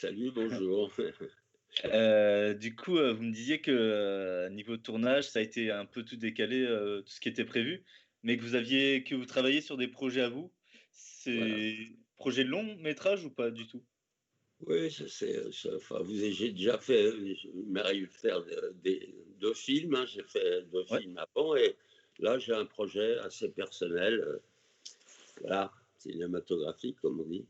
Salut, bonjour. Du coup, vous me disiez que, niveau tournage, ça a été un peu tout décalé, tout ce qui était prévu, mais que vous travaillez sur des projets à vous. Voilà. C'est projet long métrage ou pas du tout? Oui, enfin, j'ai déjà fait, il m'arrive de faire des 2 films, hein. J'ai fait 2 Ouais, films avant et là, j'ai un projet assez personnel, voilà, cinématographique, comme on dit.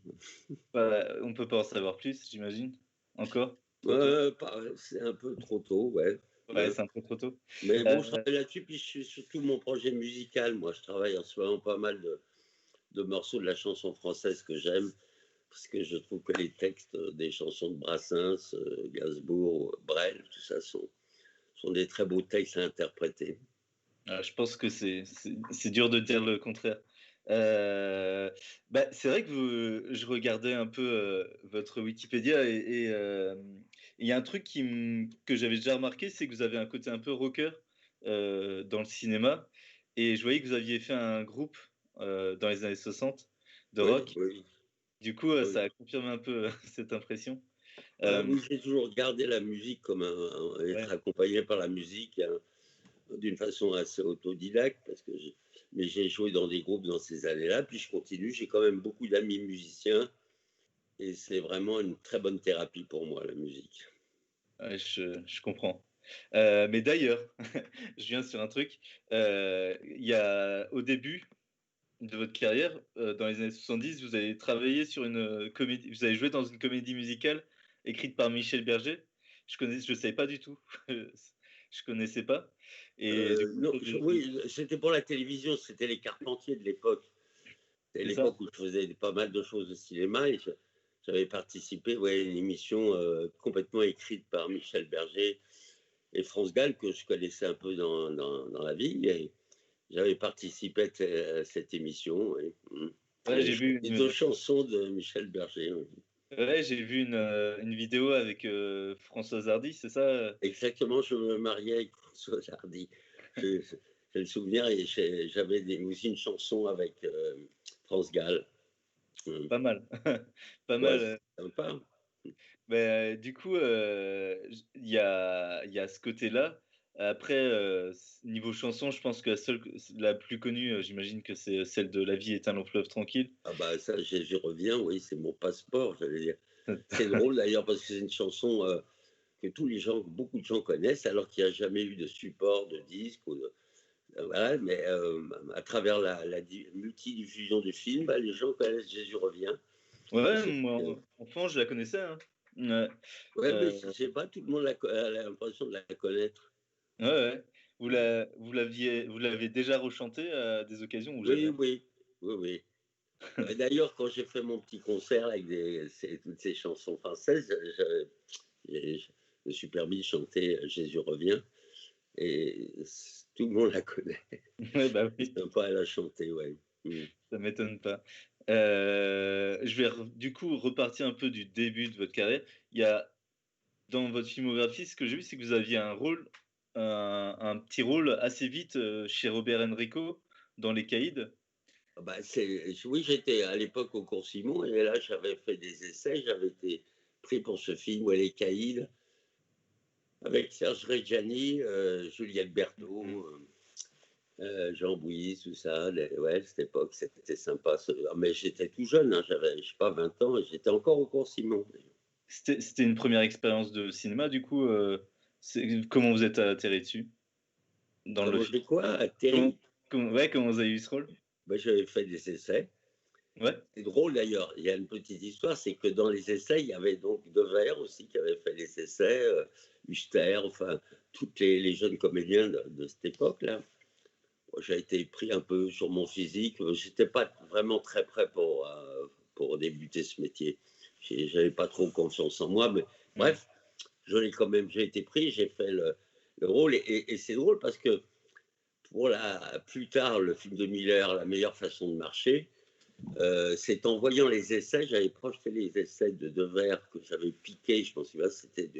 bah, on peut pas en savoir plus, j'imagine? Encore? Trop tôt? C'est un peu trop tôt, ouais, Ouais, ouais. c'est un peu trop tôt. Mais bon, je Heu, travaille là-dessus, puis je suis surtout mon projet musical. Moi, je travaille en ce moment pas mal de morceaux de la chanson française que j'aime. Parce que je trouve que les textes des chansons de Brassens, Gainsbourg, Brel, tout ça sont des très beaux textes à interpréter. je pense que c'est dur de dire le contraire. Heu, Bah, c'est vrai que je regardais un peu, votre Wikipédia il y a un truc que j'avais déjà remarqué, c'est que vous avez un côté un peu rocker, dans le cinéma et je voyais que vous aviez fait un groupe, dans les années 60 de Oui, rock. oui, Du coup, oui. ça a confirmé un peu, cette impression. Ah Hem, oui, j'ai toujours regardé la musique comme être ouais. accompagné par la musique hein, d'une façon assez autodidacte, mais j'ai joué dans des groupes dans ces années-là, puis je continue. J'ai quand même beaucoup d'amis musiciens et c'est vraiment une très bonne thérapie pour moi, la musique. Ouais, je comprends. Mais d'ailleurs, je viens sur un truc, il y a au début de votre carrière, dans les années 70, vous avez travaillé sur une, comédie vous avez joué dans une comédie musicale écrite par Michel Berger. Je savais pas du tout, je connaissais pas et du coup, Non, oui, c'était pour la télévision, c'était les Carpentiers de l'époque. C'était c'est ça? l'époque où je faisais pas mal de choses de cinéma et j'avais participé ouais, à une émission complètement écrite par Michel Berger et France Gall, que je connaissais un peu dans la vie. Et j'avais participé à cette émission. Ouais. Ouais, Et chanté deux chansons de Michel Berger. Oui. j'ai vu une vidéo avec, Françoise Hardy, c'est ça, Exactement, je me mariais avec François Hardy. J'ai j'ai le souvenir et j'avais aussi une chanson avec France Gall. Mm. Pas mal. Pas Ouais, mal, c'est sympa. du coup, il y a ce côté-là. Après, niveau chanson, je pense que la plus connue, j'imagine que c'est celle de «La vie est un long fleuve tranquille». Ah bah ça, j'y reviens, oui, c'est mon passeport, j'allais dire. C'est drôle d'ailleurs parce que c'est une chanson que beaucoup de gens connaissent alors qu'il n'y a jamais eu de support de disque. Voilà, mais à travers la multidiffusion du film, bah, les gens connaissent Jésus revient. Et Ouais, moi, enfant, je la connaissais, hein. Ouais, ouais, mais heu, je sais pas, tout le monde a l'impression de la connaître. ouais, ouais. Vous l'avez déjà rechantée à des occasions ou Oui, jamais? oui, oui, oui. D'ailleurs, quand j'ai fait mon petit concert avec toutes ces chansons françaises, je me suis permis de chanter Jésus revient. Et tout le monde la connaît. Ouais, bah, C'est oui, sympa, elle a chanté, ouais. Mmh. ça m'étonne pas. Je vais du coup repartir un peu du début de votre carrière. Il y a Dans votre filmographie, ce que j'ai vu, c'est que vous aviez un petit rôle assez vite, chez Robert Enrico dans Les Caïds. Ah bah, oui, j'étais à l'époque au cours Simon et là, j'avais fait des essais. J'avais été pris pour ce film, ouais, Les Caïds, avec Serge Reggiani, Juliette Berthaud, Jean Bouilly, tout ça. Ouais, cette époque, c'était sympa. Mais j'étais tout jeune, hein, j'avais, je sais pas, 20 ans et j'étais encore au cours Simon. C'était une première expérience de cinéma du coup, c'est comment vous êtes atterri dessus? Dans le Comment film? j'ai quoi? Comment Atterri? comment vous avez eu ce rôle? Bah, j'avais fait des essais. Ouais? C'est drôle d'ailleurs, il y a une petite histoire, c'est que dans les essais, il y avait donc Devers aussi qui avait fait les essais, Huster, enfin, tous les jeunes comédiens de cette époque-là. Moi, j'ai été pris un peu sur mon physique, j'étais pas vraiment très prêt pour débuter ce métier. J'avais pas trop confiance en moi, mais Mmh. bref, j'ai été pris, j'ai fait le rôle, et c'est drôle parce que plus tard, le film de Miller, La meilleure façon de marcher, c'est en voyant les essais, j'avais projeté les essais de Devers que j'avais piqué, je pense que c'était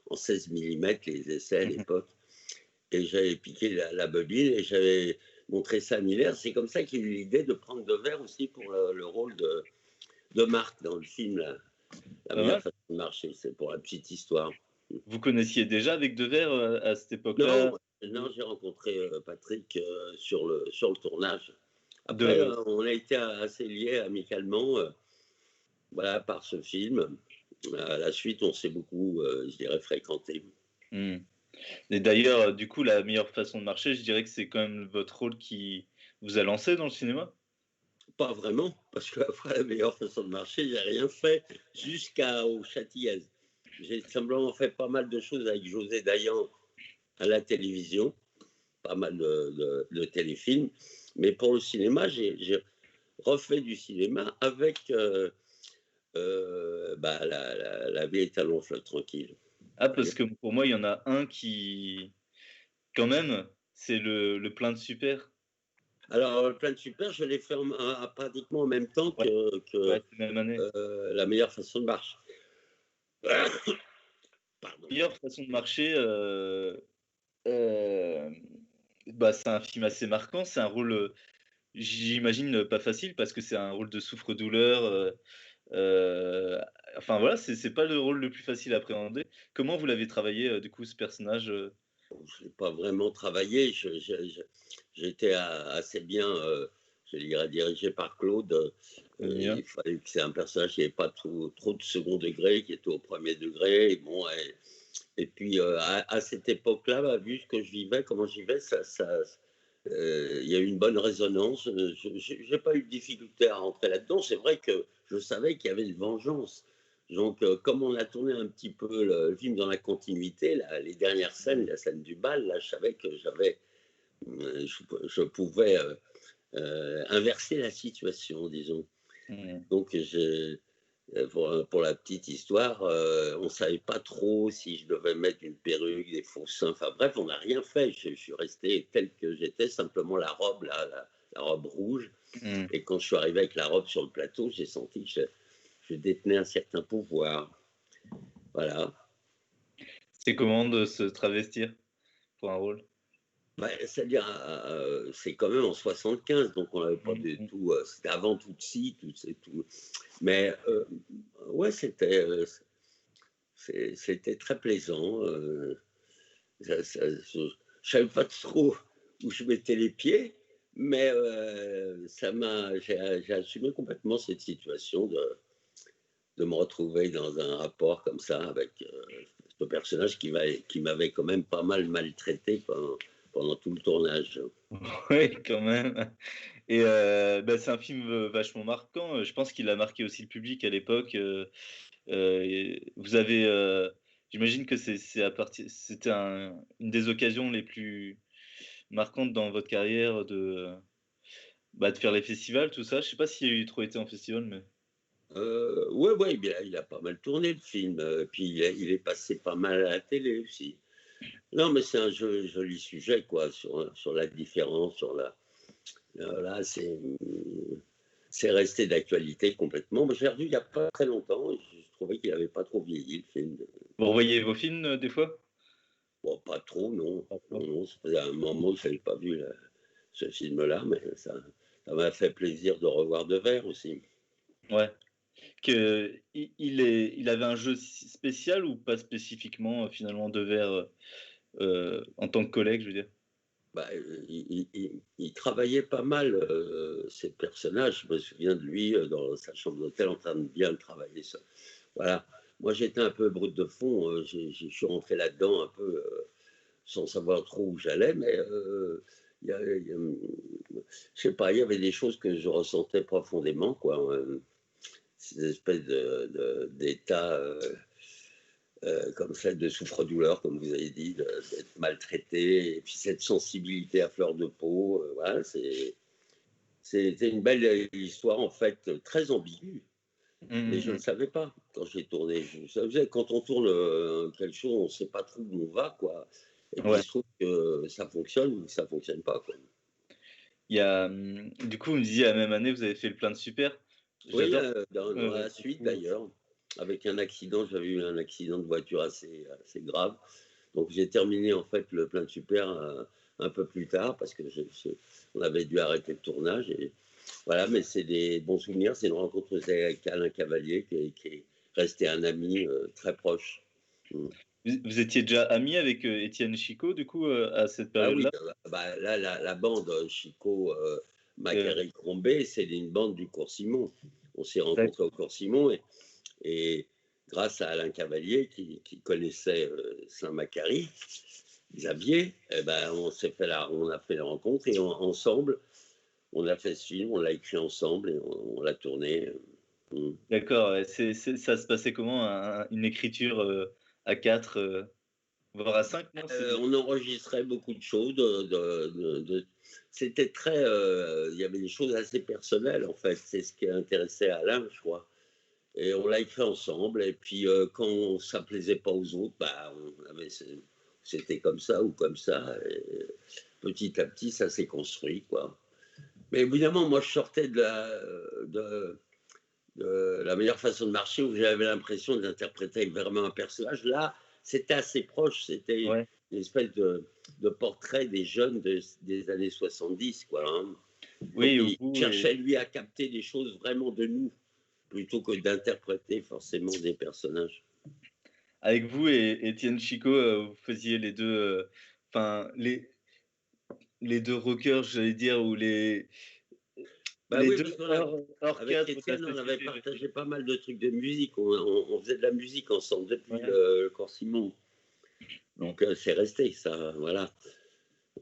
en 16 mm les essais à l'époque, et j'avais piqué la bobine et j'avais montré ça à Miller. C'est comme ça qu'il a eu l'idée de prendre Devers aussi pour le rôle de Marc dans le film La Pas meilleure mal. façon de marché, c'est pour la petite histoire. Vous connaissiez déjà avec Devers à cette époque-là? Non, non, j'ai rencontré Patrick sur le tournage. Après, De... on a été assez liés amicalement, voilà, par ce film. À la suite, on s'est beaucoup, je dirais, fréquenté. Hmm. Et d'ailleurs, du coup, la meilleure façon de marcher, je dirais que c'est quand même votre rôle qui vous a lancé dans le cinéma? Pas vraiment, parce qu'après la meilleure façon de marcher, j'ai rien fait jusqu'au Châtillaise. J'ai simplement fait pas mal de choses avec José Dayan à la télévision, pas mal de téléfilms. Mais pour le cinéma, j'ai refait du cinéma avec la vie est un long fleuve tranquille. Ah, parce que pour moi, il y en a un qui, quand même, c'est le plein de super. Alors, Plein de Super, je l'ai fait pratiquement en même temps Ouais, que ouais, c'est la même année. La meilleure façon de marcher. Pardon. Meilleure façon de marcher, euh, bah, c'est un film assez marquant. C'est un rôle, j'imagine, pas facile parce que c'est un rôle de souffre-douleur. Euh, enfin voilà, c'est pas le rôle le plus facile à appréhender. Comment vous l'avez travaillé, du coup, ce personnage Je n'ai pas vraiment travaillé. J'étais assez bien, je dirais, dirigé par Claude. Mia. Il fallait que c'est un personnage qui n'avait pas trop de second degré, qui était au premier degré. Et puis, à cette époque-là, bah, vu ce que je vivais, comment j'y vivais, il y a eu une bonne résonance. Je n'ai pas eu de difficulté à rentrer là-dedans. C'est vrai que je savais qu'il y avait une vengeance. Donc, comme on a tourné un petit peu le film dans la continuité, là, les dernières scènes, la scène du bal, là, je savais que je pouvais inverser la situation, disons. Mmh. Donc, pour la petite histoire, on ne savait pas trop si je devais mettre une perruque, des faux seins. Enfin bref, on n'a rien fait. Je suis resté tel que j'étais, simplement la robe, la robe rouge. Mmh. Et quand je suis arrivé avec la robe sur le plateau, j'ai senti que je détenais un certain pouvoir. Voilà. C'est comment de se travestir pour un rôle? Bah, c'est-à-dire, c'est quand même en 75, donc on n'avait pas Mmh du mh. tout. C'était avant tout, c'est tout. Mais ouais, c'était très plaisant. Je ne savais pas trop où je mettais les pieds, mais j'ai assumé complètement cette situation de me retrouver dans un rapport comme ça avec ce personnage qui m'avait quand même pas mal maltraité pendant tout le tournage. Oui, quand même. Et bah, c'est un film, vachement marquant, je pense qu'il a marqué aussi le public à l'époque, et vous avez, j'imagine que c'est à partir c'était une des occasions les plus marquantes dans votre carrière bah, de faire les festivals, tout ça? Je sais pas s'il y a eu trop été en festival, mais Ouais, ouais, il a pas mal tourné le film, puis il est passé pas mal à la télé aussi. Non, mais c'est un joli sujet, quoi, sur la différence, là, c'est resté d'actualité complètement. Moi, j'ai revu il n'y a pas très longtemps, et je trouvais qu'il n'avait pas trop vieilli, le film. vous revoyez vos films, des fois? Bon, pas trop, non. Pas Non, trop? non, ça faisait un moment que je n'avais pas vu ce film-là, mais ça m'a fait plaisir de revoir Devers aussi. Ouais. Il avait un jeu spécial ou pas spécifiquement, finalement, Devers, en tant que collègue, je veux dire? Bah, il travaillait pas mal, ces personnages. Je me souviens de lui, dans sa chambre d'hôtel en train de bien travailler ça. Voilà. Moi, j'étais un peu brute de fond, je suis rentré là-dedans un peu, sans savoir trop où j'allais, mais il y a je sais pas, il y avait des choses que je ressentais profondément, quoi, ces espèces d'état, comme celle de souffre-douleur, comme vous avez dit, d'être maltraité, et puis cette sensibilité à fleur de peau, voilà, c'était une belle histoire, en fait, très ambiguë, Mmh mais mh, je ne le mmh. savais pas quand j'ai tourné. Vous savez, quand on tourne quelque chose, on ne sait pas trop où on va, quoi. Et puis Ouais. il se trouve que ça fonctionne ou que ça ne fonctionne pas, quoi. Du coup, vous me disiez la même année, vous avez fait le plein de super. Oui, J'adore, dans la du suite coup d'ailleurs, avec un accident, j'avais eu un accident de voiture assez grave. Donc j'ai terminé en fait le plein de super un peu plus tard parce que on avait dû arrêter le tournage. Et voilà, mais c'est des bons souvenirs. C'est une rencontre aussi avec Alain Cavalier resté un ami très proche. Vous étiez déjà amis avec Étienne Chicot, du coup, à cette Ah oui, période-là? bah, là, la bande Chico, Euh, Macquarie, Crombé, c'est une bande du Cours Simon. On s'est d'ac- rencontrés au Cours Simon et grâce à Alain Cavalier qui connaissait Saint-Macary, Xavier, eh ben, on a fait la rencontre et ensemble, on a fait ce film, on l'a écrit ensemble et on l'a tourné. D'accord, ouais, ça se passait comment, une écriture à 4, voire à 5, non? On enregistrait beaucoup de choses. C'était très. Il y avait des choses assez personnelles, en fait. C'est ce qui intéressait Alain, je crois. Et on l'a écrit ensemble. Et puis, quand ça plaisait pas aux autres, bah, c'était comme ça ou comme ça. Et petit à petit, ça s'est construit, quoi. Mais évidemment, moi, je sortais de, de la meilleure façon de marcher où j'avais l'impression d'interpréter vraiment un personnage. Là, c'était assez proche, c'était Ouais. une espèce de portrait des jeunes des années 70, quoi. Hein. Donc, Oui, où il vous cherchait, lui, à capter des choses vraiment de nous, plutôt que d'interpréter forcément des personnages. avec vous et Étienne Chicot, vous faisiez les 2, enfin, les 2 rockers, j'allais dire, ou Bah les oui, 2 parce qu'on hors avec cadre de la Étienne, on avait société, ouais. partagé pas mal de trucs de musique. On faisait de la musique ensemble depuis Ouais. le Corps Simon. Donc, c'est resté, ça, voilà.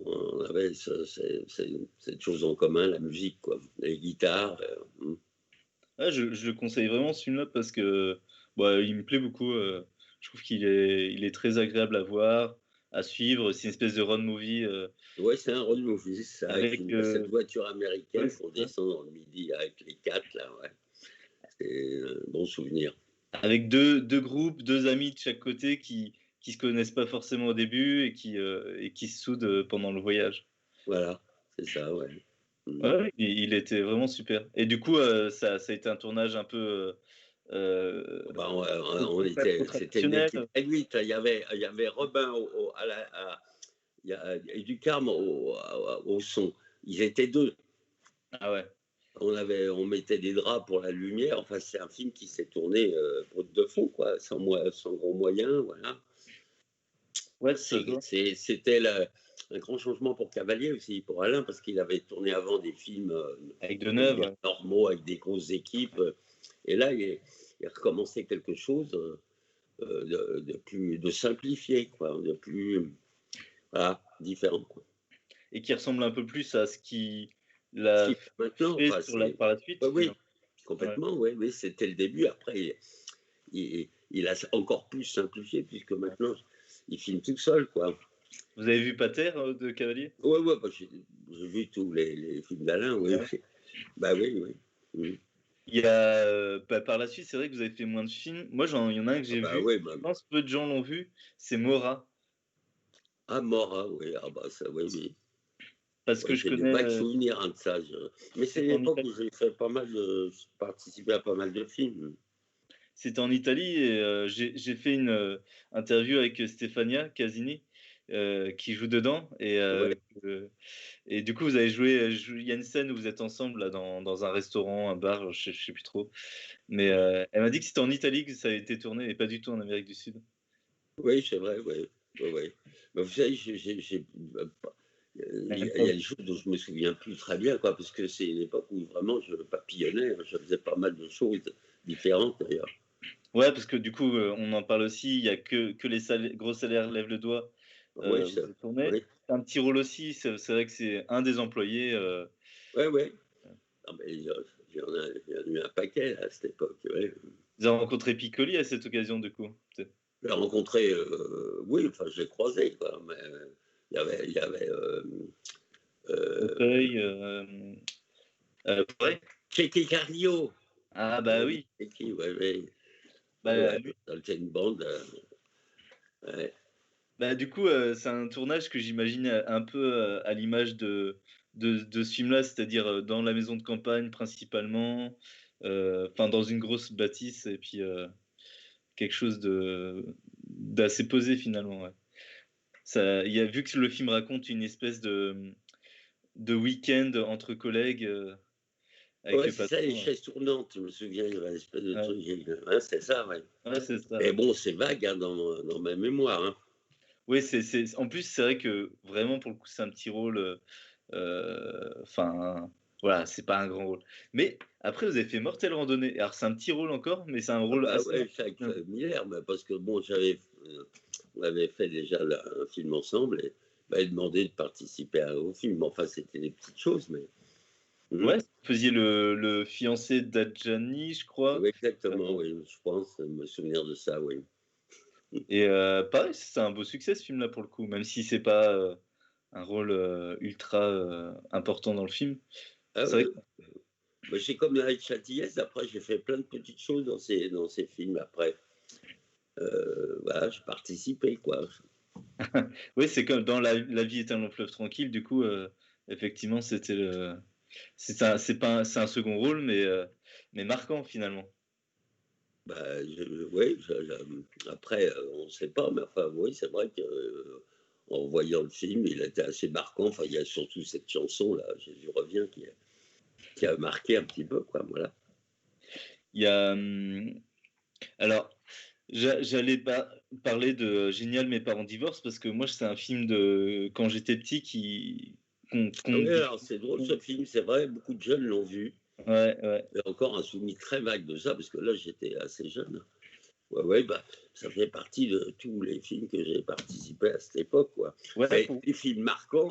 On avait cette chose en commun, la musique, quoi. Les guitares. Ouais, je le conseille vraiment ce film-là parce que, bah, il me plaît beaucoup, je trouve qu'il est très agréable à voir, à suivre. C'est une espèce de road movie, Ouais, c'est un road movie, ça, avec avec, cette voiture ouais, américaine c'est qu'on ça. descend dans le midi avec les quatre, là, ouais. C'est un bon souvenir. Avec deux groupes, 2 amis de chaque côté qui se connaissent pas forcément au début et qui se soudent, pendant le voyage. Voilà, c'est ça, ouais. Ouais, ouais, il était vraiment super et du coup, ça a été un tournage un peu, Bah, pas trop c'était une équipe traditionnel. réduite. Il y avait Robin et Ducarme au son. Ils étaient deux. Ah ouais. On mettait des draps pour la lumière. Enfin, c'est un film qui s'est tourné brut de fond, quoi, sans gros moyens, voilà. Ouais, ça se voit. C'était un grand changement pour Cavalier aussi, pour Alain, parce qu'il avait tourné avant des films, Avec on va Deneuve, dire, ouais. normaux, avec des grosses équipes. Et là, il recommençait quelque chose de simplifié, quoi, de plus, voilà, différent, quoi. Et qui ressemble un peu plus à ce qu'il Ce a qu'il fait maintenant, fait enfin, par la suite, oui, finalement. oui, Ouais. complètement, oui, oui, c'était le début. Après, il a encore plus simplifié, puisque maintenant, il filme tout seul, quoi. Vous avez vu Pater, de Cavalier? Ouais, ouais, bah, j'ai vu tous les films d'Alain, oui, Ouais. oui. Bah oui, oui. Il y a, bah, par la suite, c'est vrai que vous avez fait moins de films. Moi, il y en a un que Ah j'ai bah vu, oui, je bah, pense peu de gens l'ont vu, c'est Mora. ah, Mora, oui, ah bah ça, oui, oui. Parce que Ouais, je j'ai des connais, vagues souvenirs hein, de ça. Mais c'est c'était en l'époque où Italie. j'ai fait pas mal de. J'ai participé à pas mal de films. C'était en Italie et j'ai fait une, interview avec, Stefania Casini, qui joue dedans Ouais, et du coup, vous avez il y a une scène où vous êtes ensemble là dans un restaurant, un bar, je sais plus trop. Mais, elle m'a dit que c'était en Italie que ça a été tourné et pas du tout en Amérique du Sud. oui, c'est vrai, oui. Ouais, ouais. Mais vous savez, Même il pas. y a des choses dont je me souviens plus très bien, quoi, parce que c'est une époque où vraiment je papillonnais, hein, je faisais pas mal de choses différentes d'ailleurs. Ouais, parce que du coup, on en parle aussi, il y a que les gros salaires lèvent le doigt, Oui, vous avez tourné. oui, C'est un petit rôle aussi, c'est vrai que c'est un des employés, ouais, ouais. Ah, mais il y en a eu un paquet à cette époque. Ouais. vous avez rencontré Piccoli à cette occasion, du coup? Peut-être? Je l'ai rencontré, oui, enfin je l'ai croisé, quoi, mais il y avait Auteuil, Poiret? Checky Cardio. Ah bah Oui, oui, Checky, ouais, ouais. Ouais, bah ouais, lui dans le James Bond. Ouais. bah du coup, c'est un tournage que j'imagine, un peu, à l'image de ce film-là, c'est-à-dire, dans la maison de campagne principalement, enfin dans une grosse bâtisse et puis, quelque chose d'assez posé finalement, ouais. Il y a vu que le film raconte une espèce de week-end entre collègues, avec Ouais, le c'est ça, les patron. chaises tournantes. Je me souviens, il y avait une espèce de Ouais, truc. Ouais, c'est ça, ouais. ouais, c'est ça. Mais Ouais. bon, c'est vague hein, dans ma mémoire. Hein. Oui, en plus, c'est vrai que vraiment, pour le coup, c'est un petit rôle. Enfin, voilà, c'est pas un grand rôle. Mais après, vous avez fait Mortel Randonnée. Alors, c'est un petit rôle encore, mais c'est un Ah rôle bah assez ouais, marquant, chaque finalement. familière, bah, parce que bon, on avait fait déjà un film ensemble et m'avait demandé de participer au film. Enfin, c'était des petites choses, mais. Ouais, Mhm. vous faisiez le fiancé d'Adjani, je crois. Oui, Heu exactement, oui, je pense me souvenir de ça, oui. et pareil, c'est un beau succès, ce film-là, pour le coup, même si c'est pas, un rôle, ultra, important dans le film. Ah C'est ouais, vrai que bah, j'ai comme la Châtillès, après j'ai fait plein de petites choses dans ces films après. Voilà, j'ai participé, quoi. oui, c'est comme dans La vie est un long fleuve tranquille, du coup, effectivement, c'était le c'est pas un c'est un second rôle, mais marquant, finalement. Bah, oui, après, on ne sait pas, mais enfin, oui, c'est vrai que en voyant le film, il était assez marquant. Enfin, il y a surtout cette chanson-là, Jésus revient, qui a marqué un petit peu, quoi, voilà. Il y a, alors, j'allais pas parler de Génial, mes parents divorcent parce que moi, c'est un film de quand j'étais petit qui Ah qu'on oui, alors c'est drôle ce film, c'est vrai, beaucoup de jeunes l'ont vu. ouais, ouais. J'ai encore un souvenir très vague de ça, parce que là, j'étais assez jeune. Ouais, ouais, bah, ça fait partie de tous les films que j'ai participé à cette époque, quoi. Ouais, Mais pour les films marquants,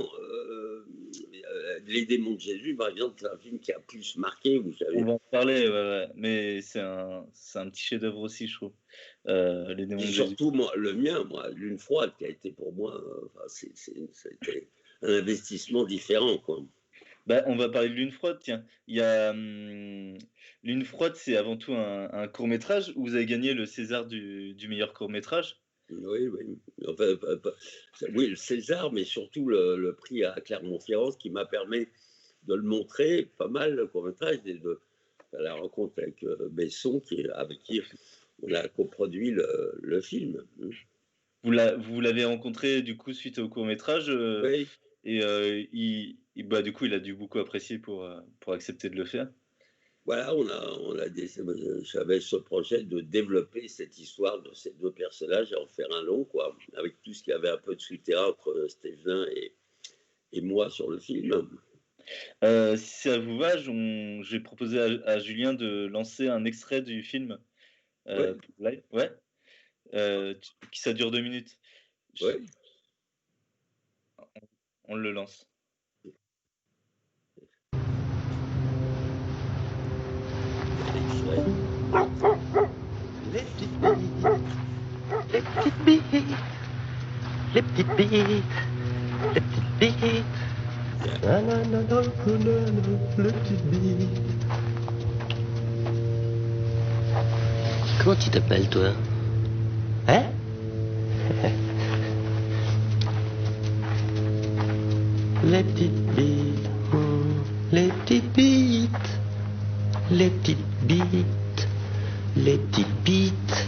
Les Démons de Jésus, par exemple, c'est un film qui a plus marqué, où on j'avais. va en parler, ouais, ouais, mais c'est un petit chef-d'œuvre aussi, je trouve, Les Et démons de Jésus. surtout, moi, le mien, moi, Lune froide, qui a été pour moi, enfin, c'était un investissement différent, quoi. Bah, on va parler de Lune froide, tiens. Il y a, Lune froide, c'est avant tout un court métrage où vous avez gagné le César du meilleur court métrage. Oui, oui. Enfin, oui, le César, mais surtout le prix à Clermont-Ferrand, qui m'a permis de le montrer pas mal, le court-métrage, et de à la rencontre avec Besson, avec qui on a coproduit le film. Vous l'avez rencontré du coup suite au court métrage, Oui, et bah, du coup, il a dû beaucoup apprécier pour accepter de le faire. voilà, j'avais ce projet de développer cette histoire de ces deux personnages et en faire un long, quoi, avec tout ce qu'il y avait un peu de souterrain entre Stéphane et moi sur le film. Si ça vous va, je vais proposer à Julien de lancer un extrait du film, Oui, pour live. Ouais, qui ça dure 2 minutes. J oui. On le lance. Il y a l'extrait. Les petites billes, les petites billes, les petites billes, les petites billes. Bien. Nanana, nanana, les petites billes. Comment tu t'appelles, toi? Hein? Les petites billes, les petites bites, les petites bites, les petites bites.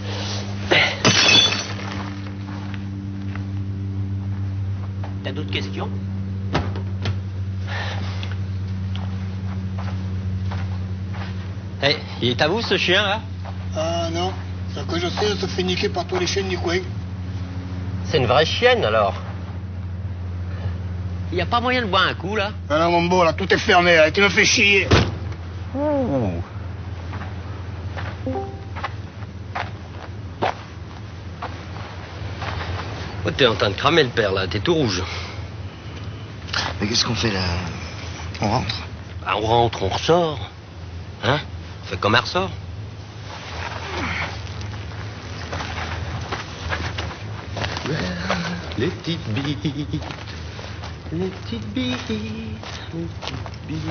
T'as d'autres questions? Eh, il est à vous ce chien là? Ah non, ça que je sais, elle se fait niquer par tous les chiens du coin. C'est une vraie chienne alors. Il n'y a pas moyen de boire un coup là? Ah non, mon beau, là, tout est fermé, là, tu me fais chier. Ouh. Oh, t'es en train de cramer le père là, t'es tout rouge. Mais qu'est-ce qu'on fait là? On rentre? Ah, on rentre, on ressort. Hein? On fait comme un ressort. Les petites bites, les petites bites, les petites bites, les petites bites,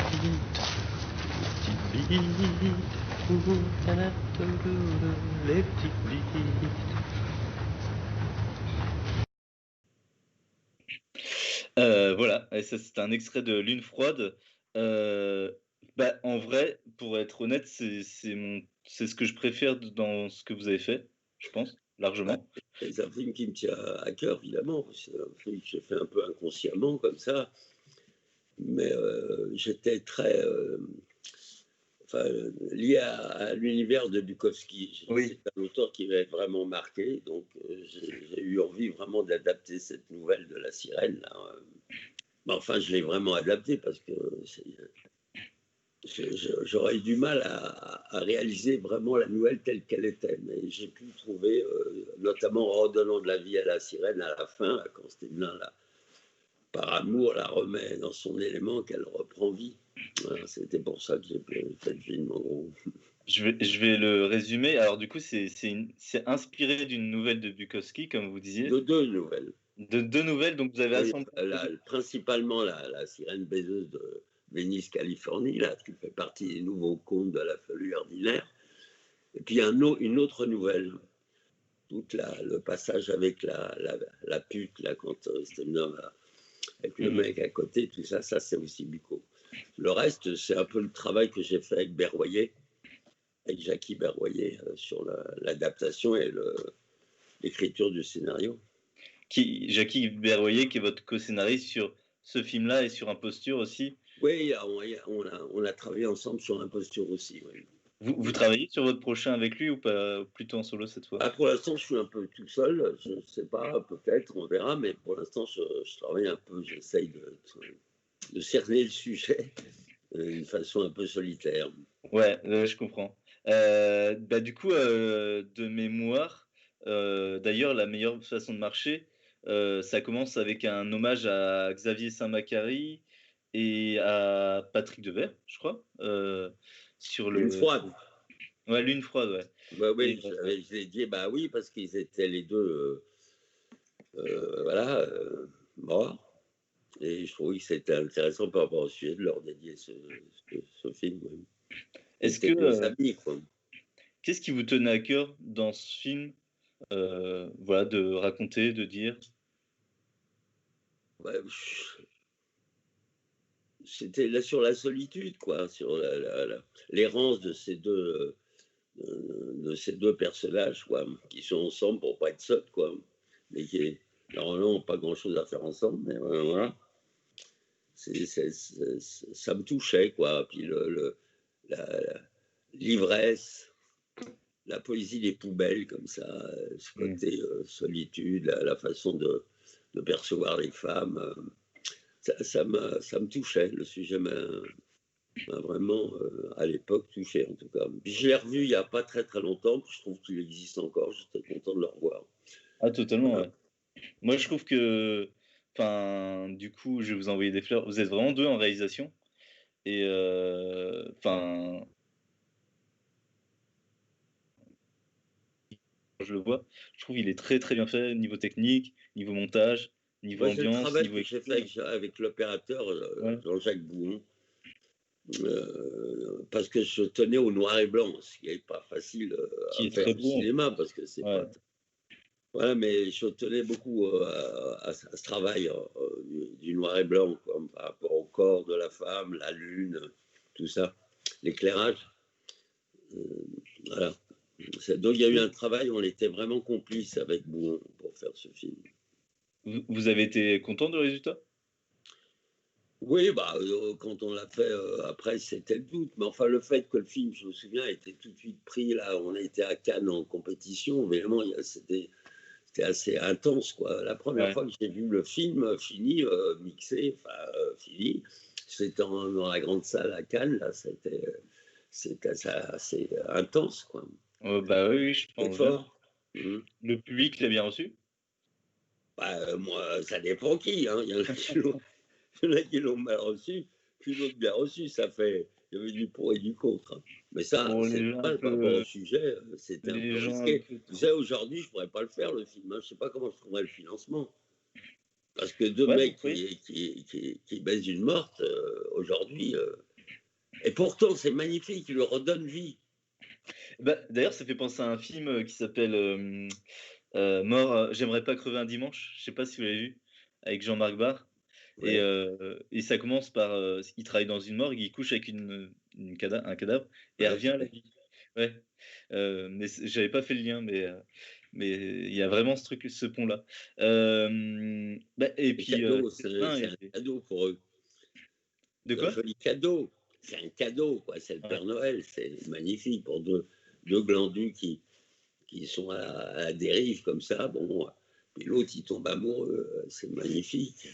les petites bites. Voilà, et ça, c'était un extrait de Lune froide. Bah, en vrai, pour être honnête, c'est ce que je préfère dans ce que vous avez fait, je pense, Bah, largement. c'est un film qui me tient à cœur, évidemment. C'est un film que j'ai fait un peu inconsciemment, comme ça. Mais j'étais très. lié à l'univers de Bukowski. Oui. C'est un auteur qui m'a vraiment marqué, donc j'ai eu envie vraiment d'adapter cette nouvelle de La Sirène. Là. Mais enfin, je l'ai vraiment adaptée parce que j'aurais eu du mal à réaliser vraiment la nouvelle telle qu'elle était, mais j'ai pu trouver, notamment en redonnant de la vie à la sirène à la fin, là, quand Stevlin, là, par amour, la remet dans son élément, qu'elle reprend vie. Voilà, c'était pour ça que j'ai fait le film, en gros. Je vais le résumer. Alors du coup, c'est inspiré d'une nouvelle de Bukowski, comme vous disiez. De deux nouvelles. De deux nouvelles, donc vous avez Oui, assemblé. principalement la sirène baiseuse de Venice, Californie, là, qui fait partie des nouveaux contes de la folie ordinaire. Et puis une autre nouvelle, tout le passage avec la pute, là, quand Stevlin va avec le mec à côté, tout ça, c'est aussi Bucco. Le reste, c'est un peu le travail que j'ai fait avec Berroyer, avec Jackie Berroyer, sur l'adaptation et l'écriture du scénario. Jackie Berroyer, qui est votre co-scénariste sur ce film-là et sur Imposture aussi. Oui, on a travaillé ensemble sur Imposture aussi. Oui. Vous travaillez sur votre prochain avec lui ou pas, plutôt en solo cette fois? Pour l'instant, je suis un peu tout seul. Je ne sais pas, peut-être, on verra. Mais pour l'instant, je travaille un peu. J'essaye de cerner le sujet d'une façon un peu solitaire. Ouais, je comprends. Du coup, de mémoire, d'ailleurs, la meilleure façon de marcher, ça commence avec un hommage à Xavier Saint-Macary et à Patrick Devers, je crois, sur Lune froide. Ouais, Lune froide, ouais. Bah oui, je l'ai dit, bah oui, parce qu'ils étaient les deux, morts. Et je trouvais que c'était intéressant par rapport au sujet de leur dédier ce film. Oui. Est-ce C'était deux que amis, quoi. qu'est-ce qui vous tenait à cœur dans ce film, voilà, de raconter, de dire? Ouais, c'était là sur la solitude, quoi, sur l'errance de ces deux personnages, quoi, qui sont ensemble pour pas être seuls, quoi, mais qui normalement n'ont pas grand-chose à faire ensemble, mais voilà. Ça me touchait, quoi. Puis l'ivresse, la poésie des poubelles, comme ça, ce côté solitude, la façon de percevoir les femmes, ça me touchait. Le sujet m'a vraiment, à l'époque, touché, en tout cas. Puis je l'ai revu il n'y a pas très très longtemps, puis je trouve qu'il existe encore. J'étais content de le revoir. Ah, totalement, Voilà. ouais. Moi, je trouve que, enfin, du coup, je vais vous envoyer des fleurs. Vous êtes vraiment deux en réalisation. Et, enfin, je le vois. Je trouve qu'il est très très bien fait, niveau technique, niveau montage, niveau Moi, c'est le ambiance, travail niveau que j'ai fait écriture. avec l'opérateur Ouais. Jean-Jacques Bouhon, parce que je tenais au noir et blanc, ce qui n'est pas facile Qui à est faire très au beau. cinéma, parce que c'est Ouais. pas. Voilà, mais je tenais beaucoup à ce travail du noir et blanc, quoi, par rapport au corps de la femme, la lune, tout ça, l'éclairage. Voilà. Donc il y a eu un travail, on était vraiment complices avec Bouhon pour faire ce film. Vous avez été content du résultat? Oui, quand on l'a fait après, c'était le doute. Mais enfin, le fait que le film, je me souviens, était tout de suite pris. Là, on a été à Cannes en compétition. Vraiment, c'était assez intense, quoi. La première Ouais. fois que j'ai vu le film fini, mixé, fini, c'était dans la grande salle à Cannes. Là, c'était assez intense, quoi. Bah oui, je C'est pense bien. fort. Mmh. Le public l'a bien reçu? Moi, ça dépend qui. Hein. Il y en a qui l'ont mal reçu, puis d'autres bien reçu. Il y avait du pour et du contre. Hein. Mais ça, Bon, c'est les gens un normal par rapport au peu, sujet. C'était un les peu gens un risqué. peu Vous trop. savez, aujourd'hui, je ne pourrais pas le faire, le film. Hein. Je ne sais pas comment je trouverais le financement. Parce que deux Ouais, mecs oui. qui baisent une morte, aujourd'hui. Et pourtant, c'est magnifique, il leur redonne vie. Bah, d'ailleurs, ça fait penser à un film qui s'appelle Mort, j'aimerais pas crever un dimanche. Je sais pas si vous l'avez vu, avec Jean-Marc Barr. Ouais. Et ça commence par, il travaille dans une morgue, il couche avec un cadavre et elle Ouais. revient à la vie. Ouais, mais j'avais pas fait le lien, mais il y a vraiment ce pont-là. Et C'est puis, cadeau, la fin c'est un cadeau pour eux. de C'est un quoi? joli cadeau. c'est un cadeau, quoi. C'est le Ouais. Père Noël, c'est magnifique pour deux glandus qui sont à la dérive comme ça. Bon, puis l'autre, il tombe amoureux, c'est magnifique.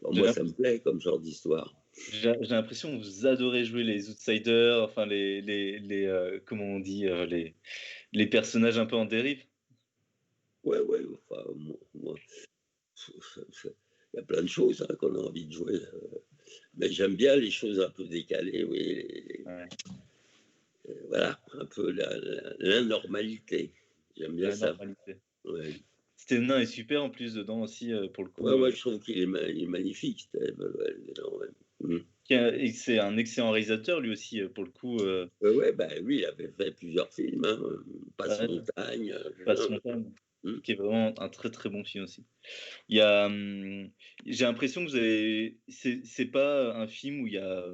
Bon, J'ai moi, ça l'impression me plaît comme genre d'histoire. j'ai l'impression que vous adorez jouer les outsiders, enfin comment on dit, les personnages un peu en dérive. Ouais, ouais, enfin, il y a plein de choses hein, qu'on a envie de jouer. Mais j'aime bien les choses un peu décalées, oui. Ouais, Voilà, un peu l'innormalité. J'aime bien la ça. normalité. Ouais. Stevenin est super en plus dedans aussi, pour le Ouais, coup, ouais, je trouve qu'il est, il est magnifique, Steve. Ouais, ouais. et c'est un excellent réalisateur lui aussi, pour le coup, Ouais, ouais, bah, lui, il avait fait plusieurs films, hein, ouais, Passe-Montagne. Passe-Montagne, Hum. qui est vraiment un très, très bon film aussi. Il y a, j'ai l'impression que vous avez c'est pas un film où il y a,